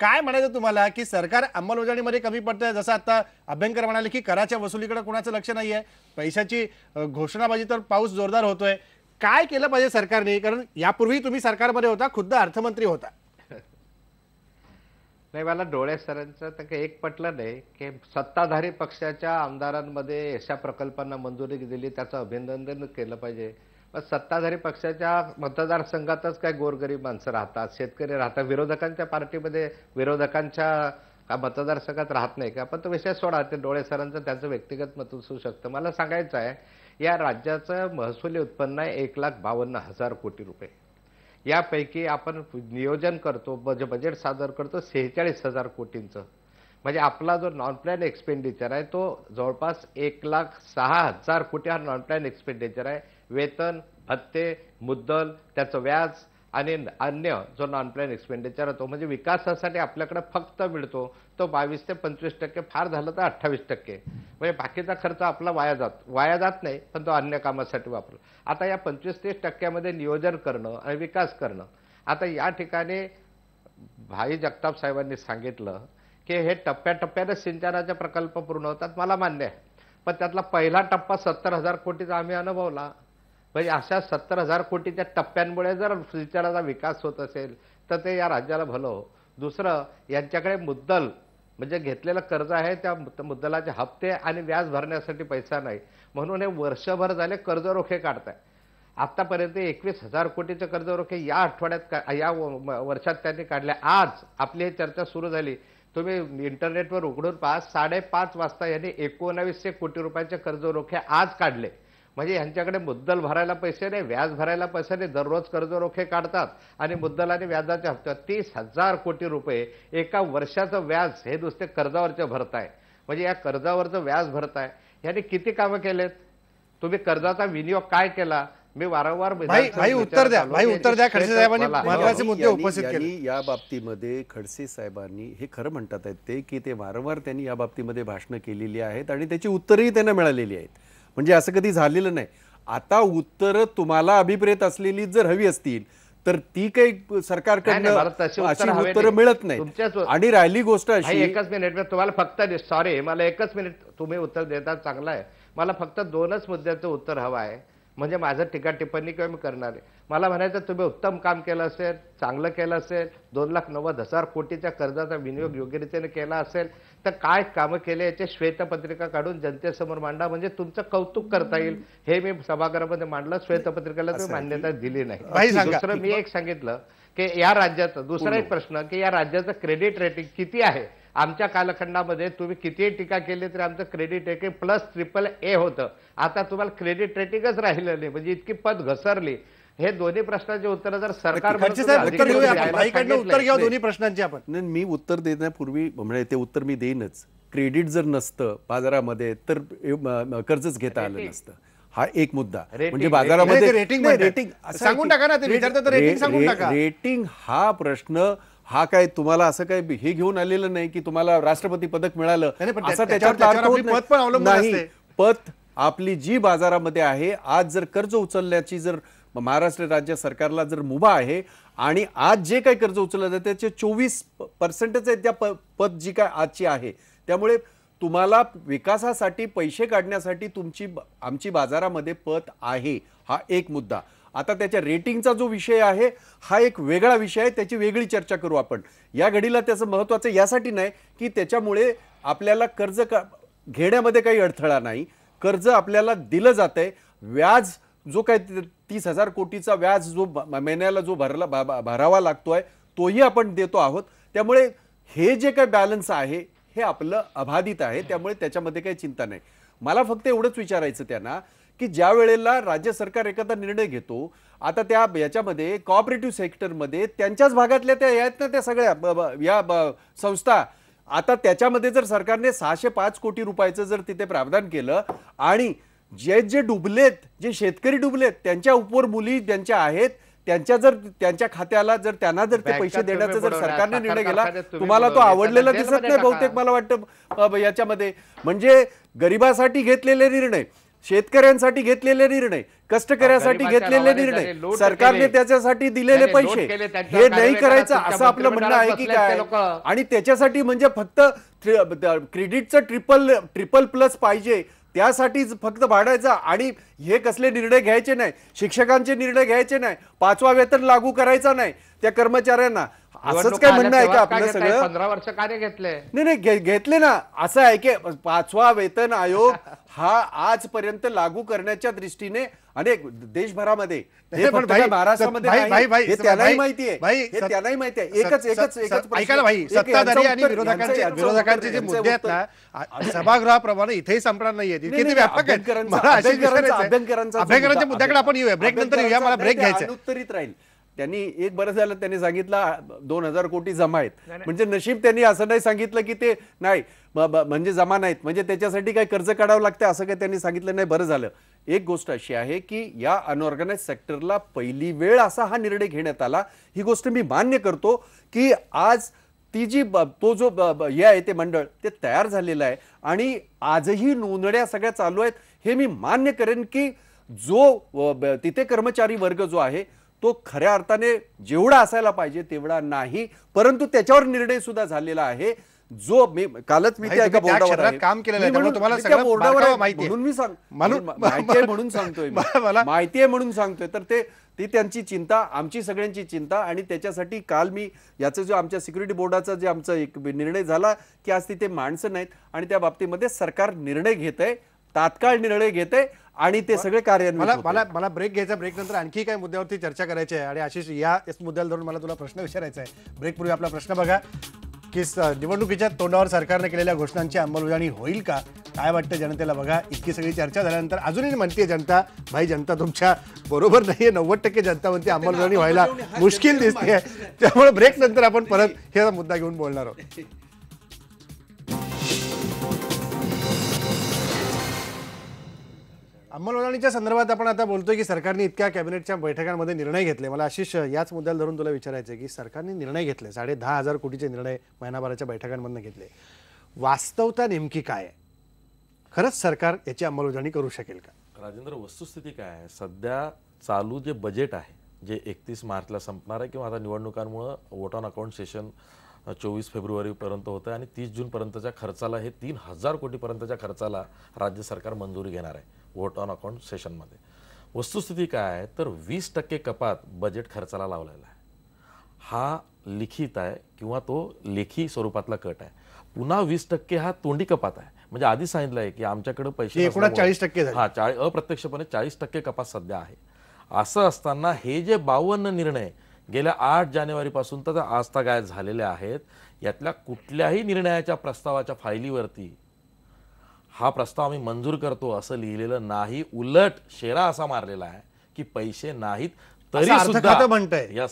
काय म्हणायचं तुम्हाला की सरकार अंमलबजावणीमध्ये कमी पडतंय? जसं आता अभ्यंकर म्हणाले की कराच्या वसुलीकडे कोणाचं लक्ष नाहीये, पैशाची घोषणाबाजी तर पाऊस जोरदार होतोय. काय केलं पाहिजे सरकारने? कारण यापूर्वी तुम्ही सरकारमध्ये होता, खुद्द अर्थमंत्री होता. नाही, मला डोळे सरांचं तर काही एक पटलं नाही की सत्ताधारी पक्षाच्या आमदारांमध्ये अशा प्रकल्पांना मंजुरी दिली, त्याचं अभिनंदन केलं पाहिजे. पण सत्ताधारी पक्षाच्या मतदारसंघातच काय गोरगरीब माणसं राहतात, शेतकरी राहतात, विरोधकांच्या पार्टीमध्ये विरोधकांच्या मतदारसंघात राहत नाही का? पण तो विषय सोडा, ते डोळे सरांचं त्यांचं व्यक्तिगत मत असू शकतं. मला सांगायचं आहे, या राज्याचं महसुली उत्पन्न आहे 1,52,000 कोटी रुपये. यापैकी आपण नियोजन करतो, बजेट सादर करतो 46,000 कोटींचं. म्हणजे आपला जो नॉन प्लॅन एक्सपेंडिचर आहे तो जवळपास 1,06,000 कोटी हा नॉन प्लॅन एक्सपेंडिचर आहे. वेतन, भत्ते, मुद्दल, त्याचं व्याज आणि अन्य जो नॉन प्लॅन एक्सपेंडिचर होतो म्हणजे विकासासाठी आपल्याकडे फक्त मिळतो तो 22 ते 25%, फार झालं तर 28%. म्हणजे बाकीचा खर्च आपला वाया जात नाही, पण तो अन्य कामासाठी वापरतो. आता या 25-30% नियोजन करणं आणि विकास करणं. आता या ठिकाणी भाई जगताप साहेबांनी सांगितलं की हे टप्प्याटप्प्याने सिंचनाचे प्रकल्प पूर्ण होतात, मला मान्य आहे. पण त्यातला पहिला टप्पा 70,000 कोटीचा आम्ही अनुभवला. म्हणजे अशा 70,000 कोटीच्या टप्प्यांमुळे जर सिंचनाचा विकास होत असेल तर ते या राज्याला भलं हो. दुसरं, यांच्याकडे मुद्दल म्हणजे घेतलेलं कर्ज आहे, त्या मुद्दलाचे हप्ते आणि व्याज भरण्यासाठी पैसा नाही, म्हणून हे वर्षभर झाले कर्ज रोखे काढताय. आतापर्यंत 21,000 कोटीचे कर्ज रोखे या आठवड्यात या वर्षात त्यांनी काढले. आज आपली ही चर्चा सुरू झाली, तुम्ही इंटरनेटवर उघडून पहा, 5:30 वाजता यांनी 1900 कोटी रुपयाचे कर्ज रोखे आज काढले. म्हणजे यांच्याकडे मुद्दल भरायला पैसे नाही, व्याज भरायला पैसे नाही, दररोज कर्ज रोखे काढतात आणि मुद्दल आणि व्याजाच्या हप्त्यात 30,000 कोटी रुपये एका वर्षाचं व्याज हे नुसते कर्जावरचे भरताय. म्हणजे या कर्जावरचं व्याज भरताय. यांनी किती कामं केलेत? तुम्ही कर्जाचा विनियोग काय केला? मी वारंवार भाई उत्तर द्या. खडसे साहेबांनी महत्त्वाचे मुद्दे उपस्थित केले. या बाबतीमध्ये खडसे साहेबांनी हे खरं म्हणतात आहेत ते की ते वारंवार त्यांनी या बाबतीमध्ये भाषणं केलेली आहेत आणि त्याची उत्तरही त्यांना मिळालेली आहेत. म्हणजे असं कधी झालेलं नाही. आता उत्तरं तुम्हाला अभिप्रेत असलेली जर हवी असतील तर ती काही सरकारकडनं अशी उत्तरं मिळत नाहीत. आणि राहिली गोष्ट अशी, एकच मिनिट तुम्हाला फक्त सॉरी मला एकच मिनिट तुम्ही उत्तर देता चांगलं आहे, मला फक्त 2च मुद्द्याचं उत्तर हवं आहे. म्हणजे माझं टीका टिप्पणी किंवा मी करणार आहे. मला म्हणायचं तुम्ही उत्तम काम केलं असेल, चांगलं केलं असेल, 2,90,000 कोटीच्या कर्जाचा विनियोग योग्यरीतीने केला असेल तर काय कामं केले याचे श्वेतपत्रिका काढून जनतेसमोर मांडा, म्हणजे तुमचं कौतुक करता येईल. हे मी सभागृहामध्ये मांडलं, श्वेतपत्रिकेला तुम्ही मान्यता दिली नाही. दुसरं मी एक सांगितलं की या राज्याचं दुसरा एक प्रश्न की या राज्याचं क्रेडिट रेटिंग किती आहे? आमच्या कालखंडामध्ये तुम्ही कितीही टीका केली तरी आमचं क्रेडिट रेटिंग +AAA होतं. आता तुम्हाला क्रेडिट रेटिंगच राहिलं नाही, म्हणजे इतकी पद घसरली. हे दोन्ही प्रश्नाचे उत्तर जर सरकार उत्तर घ्या दोन्ही प्रश्नांची आपण. मी उत्तर देण्यापूर्वी म्हणजे ते उत्तर मी देईनच. क्रेडिट जर नसतं बाजारामध्ये तर कर्जच घेता आलं नसतं. हा एक मुद्दा. म्हणजे बाजारामध्ये रेटिंग सांगून टाका ना, ते विचारतात तर रेटिंग सांगून टाका. रेटिंग हा प्रश्न हा काय तुम्हाला असं काय हे घेऊन आलेलं नाही की तुम्हाला राष्ट्रपती पदक मिळालं असं त्याच्यावर नाही. पत आपली जी बाजारामध्ये आहे, आज जर कर्ज उचलण्याची जर महाराष्ट्र राज्य सरकारला जर मुभा आहे आणि आज जे काही कर्ज उचललं जातं त्याचे 24% आहे त्या पत जी काय आजची आहे. त्यामुळे तुम्हाला विकासासाठी पैसे काढण्यासाठी आमची बाजारामध्ये पत आहे, हा एक मुद्दा. आता त्याच्या रेटिंगचा जो विषय आहे हा एक वेगळा विषय आहे, त्याची वेगळी चर्चा करू आपण. या घडीला त्याचं महत्त्वाचं यासाठी नाही की त्याच्यामुळे आपल्याला कर्ज घेण्यामध्ये काही अडथळा नाही. कर्ज आपल्याला दिलं जातंय. व्याज जो काय 30,000 कोटीचा व्याज जो महिन्याला जो भरावा लागतोय तोही आपण देतो आहोत. त्यामुळे हे जे काही बॅलन्स आहे हे आपलं अबाधित आहे. त्यामुळे त्याच्यामध्ये काही चिंता नाही. मला फक्त एवढंच विचारायचं त्यांना की ज्या वेळेला राज्य सरकार एखादा निर्णय घेतो, आता त्या याच्यामध्ये कोऑपरेटिव्ह सेक्टरमध्ये त्यांच्याच भागातल्या त्या आहेत ना त्या सगळ्या या संस्था, आता त्याच्यामध्ये जर सरकारने 605 कोटी रुपयाचं जर तिथे प्रावधान केलं आणि जे डुबलेत, जे शेतकरी डुबलेत त्यांच्या उपवर मुली ज्यांच्या आहेत त्यांच्या खात्याला जर त्यांना जर ते पैसे देण्याचा जर सरकारने निर्णय केला, तुम्हाला तो आवडलेला दिसत नाही बहुतेक मला वाटतं याच्यामध्ये. म्हणजे गरिबासाठी घेतलेले निर्णय, शेतकऱ्यांसाठी घेतलेले निर्णय, कष्टकऱ्यासाठी घेतलेले निर्णय, सरकारने त्याच्यासाठी दिलेले पैसे हे नाही करायचं असं आपलं म्हणणं आहे की काय? आणि त्याच्यासाठी म्हणजे फक्त क्रेडिटचं ट्रिपल प्लस पाहिजे त्यासाठी फक्त भाडायचा आणि हे कसले निर्णय घ्यायचे नाही, शिक्षकांचे निर्णय घ्यायचे नाही, 5वा वेतन लागू करायचा नाही त्या कर्मचाऱ्यांना, असंच काय म्हणणं आहे का आपलं सगळं? 15 वर्ष कार्य घेतले नाही घेतले ना. असं आहे की 5वा वेतन आयोग हा आजपर्यंत लागू करण्याच्या दृष्टीने अनेक देशभरामध्ये महाराष्ट्रामध्ये त्यांनाही माहिती आहे, त्यांनाही माहिती आहे. एकच ऐकायला भाई, सत्ताधारी आणि विरोधकांचे जे मुद्दे आहेत ना सभागृहाप्रमाणे इथेही संपणार नाहीये, किती व्यापक आहेत. अभ्यंकरांच्या मुद्द्याकडे आपण येऊया, ब्रेक नंतर येऊया, मला ब्रेक घ्यायचा. उत्तरित राहील. त्यांनी एक बरं झालं त्यांनी सांगितलं 2000 कोटी जमा आहेत. नाही. म्हणजे नशीब त्यांनी असं नाही सांगितलं की ते नाही म्हणजे जमा नाहीत म्हणजे त्याच्यासाठी काही कर्ज काढावं लागतं असं काही त्यांनी सांगितलं नाही. बरं झालं. एक गोष्ट अशी आहे की या अनऑर्गनाइज सेक्टरला पहिली वेळ असा हा निर्णय घेण्यात आला. ही गोष्ट मी मान्य करतो की आज ती जी तो जो हे आहे ते मंडळ ते तयार झालेलं आहे आणि आजही नोंदण्या सगळ्या चालू आहेत. हे मी मान्य करेन की जो तिथे कर्मचारी वर्ग जो आहे तो खऱ्या अर्थाने जेवढा असायला पाहिजे तेवढा नाही, परंतु त्याच्यावर निर्णय सुद्धा झालेला आहे. जो मी कालच मी भाई, त्या एका तुम्ही त्या बोर्डावर क्षेत्रात आहे. काम केलेलं आहे, मी त्यामुळे म्हणून- तुम्हाला मी त्या सगळं बोर्डावर बारकावा आहे. माहिती आहे. म्हणून मी सांग म्हणून- माहिती आहे म्हणून सांगतोय मी. मला- माहिती आहे म्हणून सांगतोय. तर ती त्यांची चिंता, आमची सगळ्यांची चिंता, आणि त्याच्यासाठी काल मी याचं जो आमच्या सिक्युरिटी बोर्डाचा जे आमचा एक निर्णय झाला की आज तिथे माणसं नाहीत आणि त्या बाबतीमध्ये सरकार निर्णय घेत आहे, तात्काळ निर्णय घेत आहे आणि ते सगळे कार्यान्वित मला होतंय. मला मला ब्रेक घ्यायचा. ब्रेक नंतर आणखी काही मुद्द्यावरती चर्चा करायची आहे आणि आशिष याच मुद्द्याला धरून मला तुला प्रश्न विचारायचा आहे. ब्रेकपूर्वी आपला प्रश्न बघा की निवडणुकीच्या तोंडावर सरकारने केलेल्या घोषणांची अंमलबजावणी होईल का, काय वाटतं जनतेला बघा. इतकी सगळी चर्चा झाल्यानंतर अजूनही म्हणते जनता, भाई जनता तुमच्या बरोबर नाहीये. 90% जनता म्हणते अंमलबजावणी व्हायला मुश्किल दिसते. त्यामुळे ब्रेक नंतर आपण परत हे मुद्दा घेऊन बोलणार आहोत. अंमलबजावणीच्या संदर्भात आपण आता बोलतोय की सरकारने इतक्या कॅबिनेटच्या बैठकांमध्ये निर्णय घेतले. मला आशिष याच मुद्द्याला धरून तुला विचारायचं आहे की सरकारने निर्णय घेतले, 10,500 कोटीचे निर्णय महिनाभराच्या बैठकांमधून घेतले. वास्तवता नेमकी काय आहे? खरंच सरकार याची अंमलबजावणी करू शकेल का? राजेंद्र, वस्तुस्थिती काय आहे? सध्या चालू जे बजेट आहे, जे 31 मार्चला संपणार आहे किंवा आता निवडणुकांमुळे वोट ऑन अकाउंट सेशन 24 फेब्रुवारीपर्यंत होतं आणि 30 जूनपर्यंतच्या खर्चाला, हे 3,000 कोटीपर्यंतच्या खर्चाला राज्य सरकार मंजुरी घेणार आहे वोट ऑन अकाउंट सेशनमध्ये. वस्तुस्थिती काय आहे तर 20% कपात बजेट खर्चाला लावलेला आहे. हा लिखित आहे किंवा तो लेखी स्वरूपातला कट आहे. पुन्हा 20% हा तोंडी कपात आहे. म्हणजे आधी सांगितलं आहे की आमच्याकडे पैसे एकूणात नसल्यामुळे- 40% झाले. हा, अप्रत्यक्षपणे 40% कपात सध्या आहे. असं असताना हे जे 52 निर्णय गेल्या 8 जानेवारीपासून तर आज गायब झालेले आहेत, यातल्या कुठल्याही निर्णयाच्या प्रस्तावाच्या फायलीवरती हा प्रस्ताव आम्ही मंजूर करतो असं लिहिलेलं नाही. उलट शेरा असा मारलेला आहे की पैसे नाहीत तरी असं सुद्धा अर्थखातं म्हणतंय. या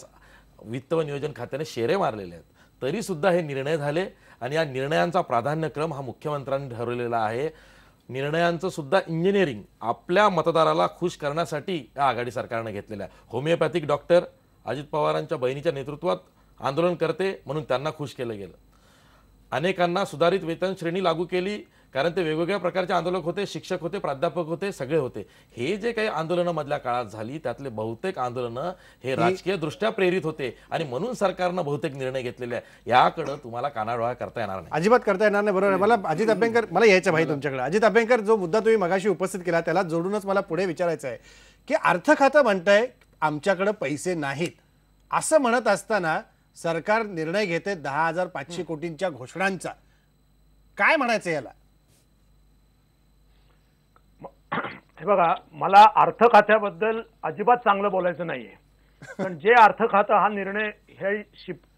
वित्त व नियोजन खात्याने शेरे मारलेले आहेत. तरी सुद्धा हे निर्णय झाले आणि या निर्णयांचा प्राधान्यक्रम हा मुख्यमंत्र्यांनी ठरवलेला आहे. निर्णयांचं सुद्धा इंजिनिअरिंग आपल्या मतदाराला खुश करण्यासाठी या आघाडी सरकारने घेतलेलं आहे. होमिओपॅथिक डॉक्टर अजित पवारांच्या बहिणीच्या नेतृत्वात आंदोलन करते म्हणून त्यांना खुश केलं गेलं. अनेकांना सुधारित वेतन श्रेणी लागू केली कारण ते वेगवेगळ्या प्रकारचे आंदोलक होते, शिक्षक होते, प्राध्यापक होते, सगळे होते. हे जे काही आंदोलनं मधल्या काळात झाली त्यातले बहुतेक आंदोलनं हे राजकीय दृष्ट्या प्रेरित होते आणि म्हणून सरकारनं बहुतेक निर्णय घेतलेले आहे. याकडे तुम्हाला कानाडोळा करता येणार नाही, अजिबात करता येणार नाही. बरोबर आहे. मला अजित अभ्यंकर, मला यायचं भाई तुमच्याकडे. अजित अभ्यंकर, जो मुद्दा तुम्ही मगाशी उपस्थित केला त्याला जोडूनच मला पुढे विचारायचं आहे की अर्थ खातं म्हणतंय आमच्याकडे पैसे नाहीत, असं म्हणत असताना सरकार निर्णय घेते 10,500 कोटींच्या घोषणांचा. काय म्हणायचं याला? हे बघा, मला अर्थ खात्याबद्दल अजिबात चांगलं बोलायचं नाहीये. पण जे अर्थ खातं हा निर्णय हे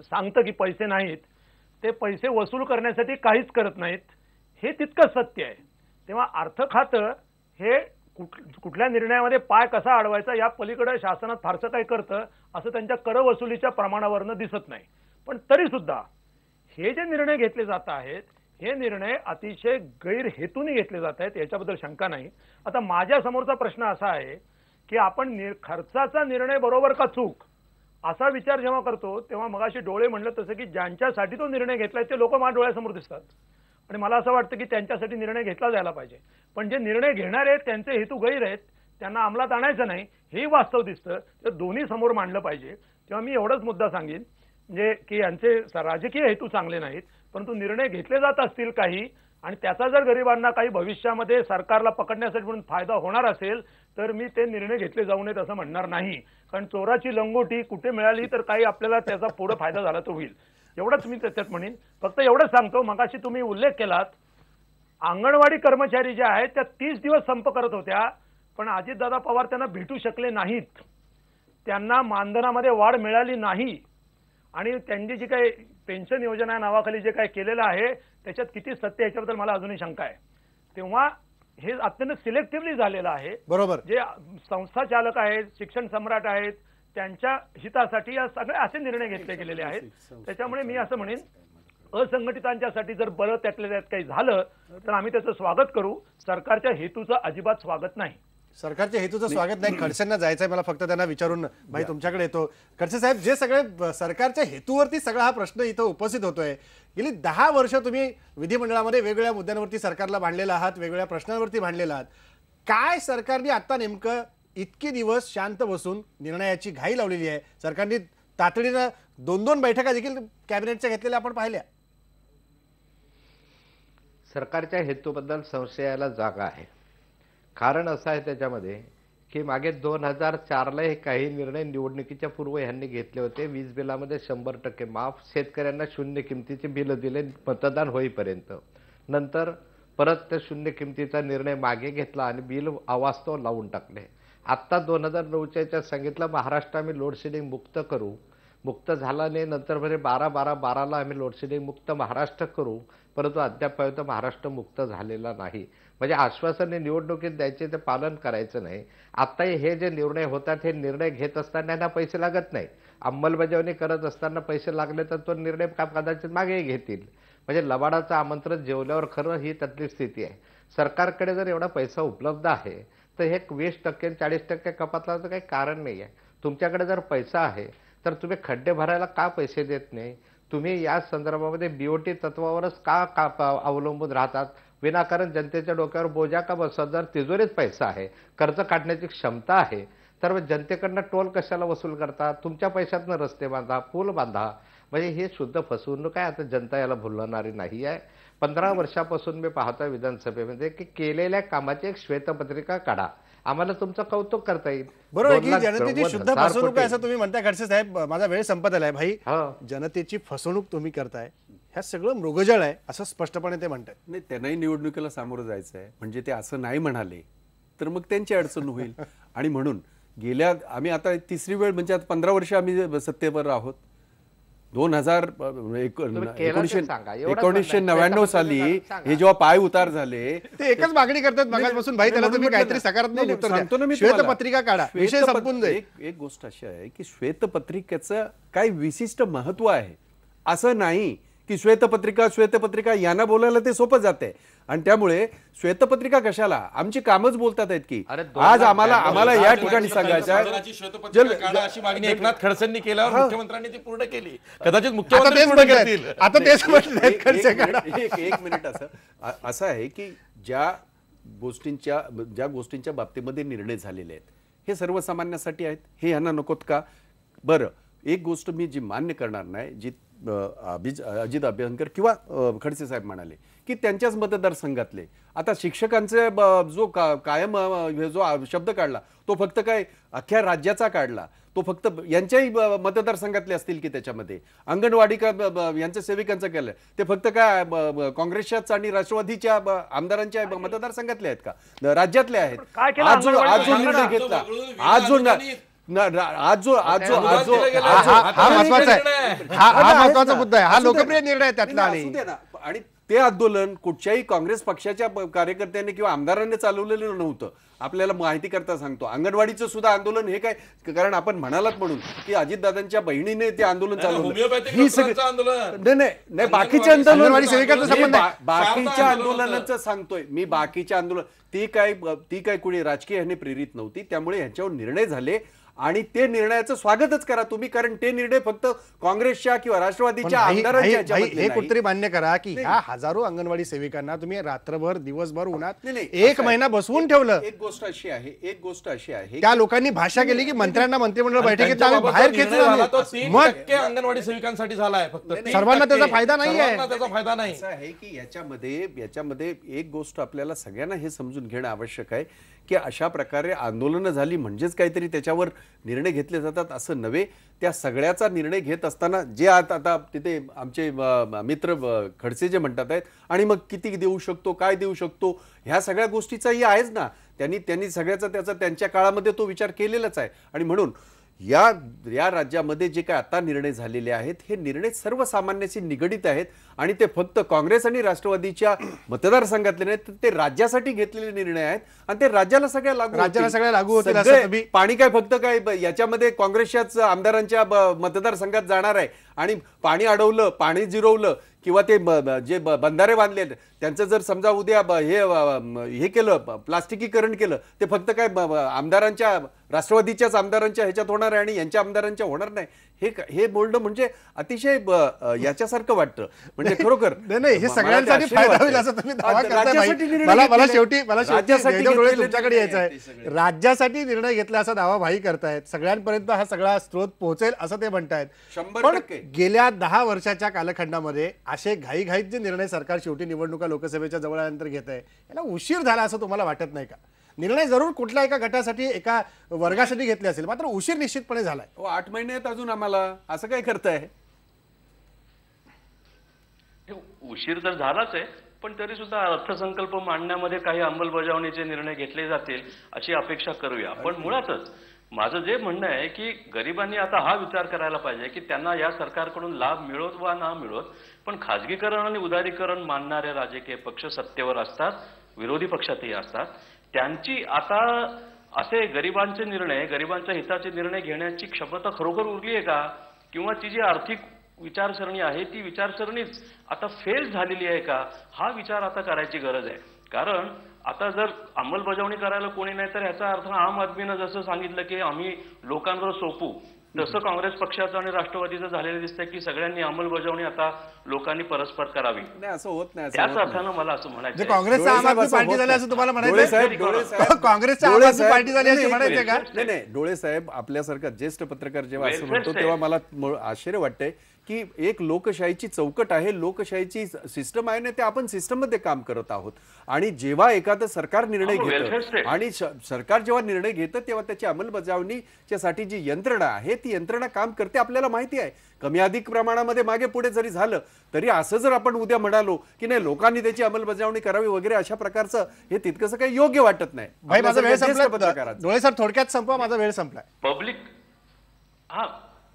सांगतं की पैसे नाहीत, ते पैसे वसूल करण्यासाठी काहीच करत नाहीत, हे तितकंच सत्य आहे. तेव्हा अर्थ खातं हे कुठल्या निर्णयामध्ये पाय कसा अडवायचा या पलीकडे शासनात फारसं काही करतं असं त्यांच्या कर वसुलीच्या प्रमाणावरनं दिसत नाही. पण तरी सुद्धा हे जे निर्णय घेतले जात आहेत हे निर्णय अतिशय गैरहेतूने घेतले जात आहेत, याच्याबद्दल शंका नाही. आता माझ्या समोरचा प्रश्न असा आहे की आपण खर्चाचा निर्णय बरोबर का चूक असा विचार जेव्हा करतो तेव्हा मगाशी डोळे म्हणलं तसं की ज्यांच्यासाठी तो निर्णय घेतलाय ते लोक माझ्या डोळ्यासमोर दिसतात आणि मला असं वाटतं की त्यांच्यासाठी निर्णय घेतला जायला पाहिजे. पण जे निर्णय घेणारे आहेत त्यांचे हेतू गैर आहेत, त्यांना अंमलात आणायचं नाही हे वास्तव दिसतं. तर दोन्ही समोर मांडलं पाहिजे. तेव्हा मी एवढाच मुद्दा सांगेन म्हणजे की यांचे राजकीय हेतू चांगले नाहीत, परंतु निर्णय घेतले जात असतील काही आणि त्याचा जर गरिबांना काही भविष्यामध्ये सरकारला पकडण्यासाठी म्हणून फायदा होणार असेल तर मी ते निर्णय घेतले जाऊ नयेत असं म्हणणार नाही. कारण चोराची लंगोटी कुठे मिळाली तर काही आपल्याला त्याचा पुढे फायदा झाला तर होईल, एवढंच मी त्याच्यात म्हणेन. फक्त एवढंच सांगतो, मगाशी तुम्ही उल्लेख केलात अंगणवाडी कर्मचारी ज्या आहेत त्या 30 दिवस संप करत होत्या, पण अजितदादा पवार त्यांना भेटू शकले नाहीत, त्यांना मानधनामध्ये वाढ मिळाली नाही आणि त्यांची जी काही पेन्शन योजना नावाखाली जे काही केलेलं आहे त्याच्यात किती सत्य याच्याबद्दल मला अजूनही शंका आहे. तेव्हा हे अत्यंत सिलेक्टिव्हली झालेलं आहे. बरोबर. जे संस्था चालक आहेत, शिक्षण सम्राट आहेत, त्यांच्या हितासाठी या सगळे असे निर्णय घेतले गेलेले आहेत. त्याच्यामुळे मी असं म्हणेन, असंघटितांच्यासाठी जर बरं त्यातल्या त्यात काही झालं तर आम्ही त्याचं स्वागत करू. सरकारच्या हेतूचं अजिबात स्वागत नाही. सरकारच्या हेतूचं स्वागत नाही. खडसेंना जायचंय मला, फक्त त्यांना विचारून भाई तुमच्याकडे येतो. खडसे साहेब, जे सगळे सरकारच्या हेतूवरती सगळा हा प्रश्न इथं उपस्थित होतोय, गेली 10 वर्ष तुम्ही विधिमंडळामध्ये वेगवेगळ्या मुद्द्यांवरती सरकारला भांडलेला आहात, वेगवेगळ्या प्रश्नांवरती भांडलेला आहात. काय सरकारने आता नेमकं इतके दिवस शांत बसून निर्णयाची घाई लावलेली आहे? सरकारने तातडीनं 2-2 बैठका देखील कॅबिनेटच्या घेतलेल्या आपण पाहिल्या. सरकारच्या हेतूबद्दल संशयाला जागा आहे. कारण असं आहे त्याच्यामध्ये की मागे 2004ला हे काही निर्णय निवडणुकीच्या पूर्व ह्यांनी घेतले होते. वीज बिलामध्ये 100% माफ, शेतकऱ्यांना शून्य किमतीचे बिल दिले मतदान होईपर्यंत. नंतर परत त्या शून्य किमतीचा निर्णय मागे घेतला आणि बिल अवास्तव लावून टाकले. आत्ता 2009च्या याच्यात सांगितलं महाराष्ट्र आम्ही लोडशेडिंग मुक्त करू. मुक्त झाला नाही. नंतर म्हणजे 12-12-12ला आम्ही लोडशेडिंग मुक्त महाराष्ट्र करू, परंतु अद्यापर्यंत महाराष्ट्र मुक्त झालेला नाही. म्हणजे आश्वासने निवडणुकीत द्यायचे ते पालन करायचं नाही. आता हे जे निर्णय होतात हे निर्णय घेत असताना त्यांना पैसे लागत नाही. अंमलबजावणी करत असताना पैसे लागले तर तो निर्णय कदाचित मागे घेतील. म्हणजे लबाडाचं आमंत्रण जेवल्यावर खरं ही त्यातली स्थिती आहे. सरकारकडे जर एवढा पैसा उपलब्ध आहे तर हे 20% 40% कपात लावायचं काही कारण नाही आहे. तुमच्याकडे जर पैसा आहे तर तुम्ही खड्डे भरायला का पैसे देत नाही? तुम्ही या संदर्भामध्ये BOT तत्वावरच का अवलंबून राहतात? विनाकारण जनतेच्या डोक्यावर बोजा का बसत? जर तिजोरीत पैसा आहे, कर्ज काढण्याची क्षमता आहे, तर जनतेकडनं टोल कशाला वसूल करता? तुमच्या पैशातनं रस्ते बांधा, पूल बांधा. म्हणजे हे शुद्ध फसवणूक आहे. आता जनता याला भुलणारी नाही आहे. 15 वर्षापासून मी पाहतोय विधानसभेमध्ये की केलेल्या कामाची एक श्वेतपत्रिका काढा, आम्हाला तुमचं कौतुक करता येईल. बरोबर की जनतेची शुद्ध फसवणूक आहे असं तुम्ही म्हणताय. खडसे साहेब, माझा वेळ संपत आलाय. भाई, जनतेची फसवणूक तुम्ही करताय, ह्या सगळं मृगजळ आहे असं स्पष्टपणे ते म्हणतात. नाही, त्यांनाही निवडणुकीला सामोरं जायचं आहे. म्हणजे ते असं नाही म्हणाले तर मग त्यांची अडचण होईल. आणि म्हणून आम्ही आता 3री वेळ, म्हणजे आता 15 वर्ष आम्ही सत्तेवर आहोत. 1999 साली हे जेव्हा पाय उतार झाले, ते एकच मागणी करतात मगापासून, भाई त्याला तुम्ही काहीतरी सकारात्मक उत्तर सांगतो ना द्या. मी. श्वेतपत्रिका काढा, विषय संपून जाईल. एक गोष्ट अशी आहे की श्वेतपत्रिकेचं काही विशिष्ट महत्व आहे. असं नाही की श्वेतपत्रिका यांना बोलायला ते सोपं जाते. आणि त्यामुळे श्वेतपत्रिका कशाला? आमची कामच बोलतात आहेत की आज आम्हाला या ठिकाणी सांगायचं आहे. अशी मागणी एकनाथ खडसेंनी केल्यावर मुख्यमंत्र्यांनी ती पूर्ण केली. कदाचित मुख्यमंत्री आता तेच म्हणतात खडसे काढा. एक मिनिट. असं आहे की ज्या गोष्टींच्या बाबतीमध्ये निर्णय झालेले आहेत हे सर्वसामान्यासाठी आहेत. हे यांना नकोत का? बरं, एक गोष्ट मी जी मान्य करणार नाही, जी अजित अभ्यंकर किंवा खडसे साहेब म्हणाले की त्यांच्याच मतदारसंघातले आता शिक्षकांचे जो कायम जो शब्द काढला तो फक्त काय अख्ख्या राज्याचा काढला, तो फक्त यांच्याही मतदारसंघातले असतील की त्याच्यामध्ये अंगणवाडी का यांच्या सेविकांचं केलंय ते फक्त काय काँग्रेसच्याच आणि राष्ट्रवादीच्या आमदारांच्या मतदारसंघातले आहेत का? राज्यातले आहेत. आज जो निर्णय घेतला, आज हा महत्वाचा मुद्दा आहे, हा लोकप्रिय निर्णय आहे त्यातला. आणि ते आंदोलन कुठच्याही काँग्रेस पक्षाच्या कार्यकर्त्यांनी किंवा आमदारांनी चालवलेलं नव्हतं. आपल्याला माहिती करता सांगतो, अंगणवाडीचं सुद्धा आंदोलन हे काय, कारण आपण म्हणालात म्हणून की अजितदादांच्या बहिणीने ते आंदोलन चालवलं. ही सगळी नाही बाकीच्या अंगणवाडी सेविकांचा संबंध आहे. बाकीच्या आंदोलनाचं सांगतोय मी. बाकीच्या आंदोलन ती काय कुणी राजकीय ह्याने प्रेरित नव्हती. त्यामुळे ह्यांच्यावर निर्णय झाले आणि ते निर्णयाचं स्वागतच करा तुम्ही, कारण ते निर्णय फक्त काँग्रेसच्या किंवा राष्ट्रवादीच्या आमदारांच्या. हे कुठतरी मान्य करा की ह्या हजारो अंगणवाडी सेविकांना तुम्ही रात्रभर दिवसभर उन्हात 1 महिना बसवून ठेवलं. एक गोष्ट अशी आहे त्या लोकांनी भाषा केली की मंत्र्यांना मंत्रिमंडळ बैठकीत आम्ही बाहेर खेचलं. मग अंगणवाडी सेविकांसाठी झालाय, फक्त सर्वांना त्याचा फायदा नाही आहे. असं आहे की याच्यामध्ये एक गोष्ट आपल्याला सगळ्यांना हे समजून घेणं आवश्यक आहे की अशा प्रकारे आंदोलनं झाली म्हणजेच काहीतरी त्याच्यावर निर्णय घेतले जातात असं नव्हे. त्या सगळ्याचा निर्णय घेत असताना जे आता तिथे आमचे मित्र खडसे जे म्हणतात आहेत आणि मग किती देऊ शकतो, काय देऊ शकतो, ह्या सगळ्या गोष्टीचाही आहेच ना. त्यांनी सगळ्याचा त्यांच्या काळामध्ये तो विचार केलेलाच आहे. आणि म्हणून या राज्यामध्ये जे काय आता निर्णय झालेले आहेत हे निर्णय सर्वसामान्याशी निगडित आहेत आणि ते फक्त काँग्रेस आणि राष्ट्रवादीच्या मतदारसंघातले नाहीत, तर ते राज्यासाठी घेतलेले निर्णय आहेत आणि ते राज्याला सगळ्या लागू होतील असं पाणी काय फक्त काय याच्यामध्ये काँग्रेसच्याच आमदारांच्या मतदारसंघात जाणार आहे आणि पाणी अडवलं, पाणी जिरवलं किंवा ते जे बंधारे बांधले त्यांचं जर समजा उद्या हे केलं, प्लास्टिकीकरण केलं, ते फक्त काय आमदारांच्या राष्ट्रवादीच्याच आमदारांच्या ह्याच्यात होणार आहे आणि यांच्या आमदारांच्या होणार नाही. हे बोलणं म्हणजे अतिशय याच्यासारखं वाटतं. म्हणजे खरोखर नाही, हे सगळ्यांसाठी फायदा होईल असं तुम्ही दावा करताय. मला शेवटी तुमच्याकडे यायचं आहे. राज्यासाठी निर्णय घेतला असा दावा भाई करतायत, सगळ्यांपर्यंत हा सगळा स्रोत पोहोचेल असं ते म्हणतायत. 100% गेल्या 10 वर्षाच्या कालखंडामध्ये असे घाईघाईत जे निर्णय सरकार शेवटी निवडणुका लोकसभेच्या जवळ आल्यानंतर घेत आहे, याला उशीर झाला असं तुम्हाला वाटत नाही का? निर्णय जरूर कुठल्या एका गटासाठी एका वर्गासाठी घेतले असेल, मात्र उशीर निश्चितपणे झालाय. 8 महिने आहेत अजून आम्हाला, असं काय करताय? उशीर तर झालाच आहे, पण तरी सुद्धा अर्थसंकल्प मांडण्यामध्ये काही अंमलबजावणीचे निर्णय घेतले जातील अशी अपेक्षा करूया. पण मुळातच माझं जे म्हणणं आहे की गरिबांनी आता हा विचार करायला पाहिजे की त्यांना या सरकारकडून लाभ मिळत वा ना मिळत, पण खाजगीकरण आणि उदारीकरण मानणारे राजकीय पक्ष सत्तेवर असतात, विरोधी पक्षातही असतात. त्यांची आता असे गरिबांचे निर्णय, गरिबांच्या हिताचे निर्णय घेण्याची क्षमता खरोखर उरली आहे का? किंवा ती जी आर्थिक विचारसरणी आहे ती विचारसरणीच आता फेल झालेली आहे का? हा विचार आता करायची गरज आहे. कारण आता जर अंमलबजावणी करायला कोणी नाही तर याचा अर्थ आम आदमीनं जसं सांगितलं की आम्ही लोकांवर सोपू, तसं काँग्रेस पक्षाचं आणि राष्ट्रवादीचं झालेलं दिसतंय की सगळ्यांनी अंमलबजावणी आता लोकांनी परस्पर करावी. नाही, असं होत नाही. त्याच अर्थानं मला असं म्हणायचं काँग्रेसचा आम आदमी पार्टी झाली असं तुम्हाला म्हणायचं? काँग्रेसच्या आम आदमी पार्टी झाली असं म्हणायचं का? नाही, डोळे साहेब आपल्यासारखा ज्येष्ठ पत्रकार जेव्हा असं म्हणतो तेव्हा मला आश्चर्य वाटतंय की एक लोकशाहीची चौकट आहे, लोकशाहीची सिस्टम आहे ना, ते आपण सिस्टम मध्ये काम करत आहोत. आणि जेव्हा एखादं सरकार निर्णय घेतं आणि सरकार जेव्हा निर्णय घेतं तेव्हा त्याची अंमलबजावणीच्यासाठी जी यंत्रणा आहे ती यंत्रणा काम करते, आपल्याला माहिती आहे. कमी अधिक प्रमाणामध्ये मागे पुढे जरी झालं तरी असं जर आपण उद्या म्हणालो की नाही लोकांनी त्याची अंमलबजावणी करावी वगैरे अशा प्रकारचं हे तितकंसं काही योग्य वाटत नाही. भाई माझा वेळ संपला, डोळे सर थोडक्यात संपवा, माझा वेळ संपलाय. पब्लिक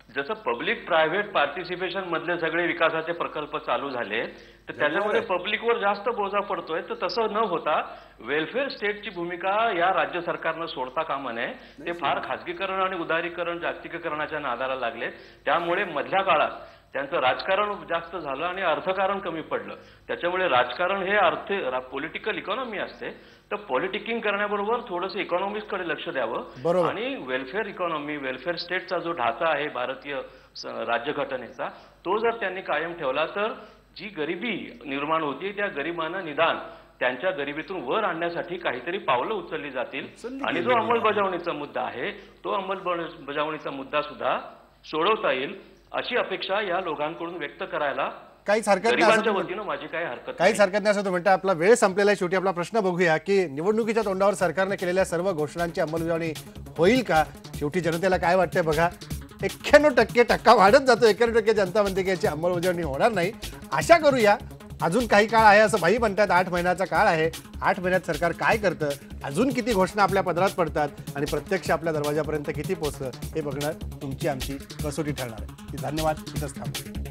जसं पब्लिक प्रायव्हेट पार्टिसिपेशन मधले सगळे विकासाचे प्रकल्प चालू झाले तर त्याच्यामध्ये पब्लिकवर जास्त बोजा पडतोय, तर तसं न होता वेलफेअर स्टेटची भूमिका या राज्य सरकारनं सोडता कामा नये. ते फार खाजगीकरण आणि उदारीकरण जागतिकीकरणाच्या नादाला लागले, त्यामुळे मधल्या काळात त्यांचं राजकारण जास्त झालं आणि अर्थकारण कमी पडलं. त्याच्यामुळे राजकारण हे पॉलिटिकल इकॉनॉमी असते, तर पॉलिटिकिंग करण्याबरोबर थोडंसं इकॉनॉमिक्सकडे लक्ष द्यावं आणि वेलफेअर इकॉनॉमी, वेलफेअर स्टेटचा जो ढाचा आहे भारतीय राज्यघटनेचा, तो जर त्यांनी कायम ठेवला तर जी गरिबी निर्माण होती त्या गरिबांना निदान त्यांच्या गरिबीतून वर आणण्यासाठी काहीतरी पावलं उचलली जातील. आणि जो अंमलबजावणीचा मुद्दा आहे तो अंमलबजावणीचा मुद्दा सुद्धा सोडवता येईल अशी अपेक्षा या लोकांकडून व्यक्त करायला काहीच हरकत नाही असं तो म्हणता. आपला वेळ संपलेला आहे. शेवटी आपला प्रश्न बघूया की निवडणुकीच्या तोंडावर सरकारने केलेल्या सर्व घोषणांची अंमलबजावणी होईल का? शेवटी जनतेला काय वाटतंय बघा. 91% टक्का वाढत जातो. 91% जनता म्हणते की याची अंमलबजावणी होणार नाही. आशा करूया. अजून काही काळ आहे असं भाई म्हणतात. 8 महिन्याचा काळ आहे. 8 महिन्यात सरकार काय करतं, अजून किती घोषणा आपल्या पदरात पडतात आणि प्रत्यक्ष आपल्या दरवाजापर्यंत किती पोहोचतं हे बघणं तुमची आमची कसोटी ठरणार आहे. धन्यवाद. इथंच थांबतो.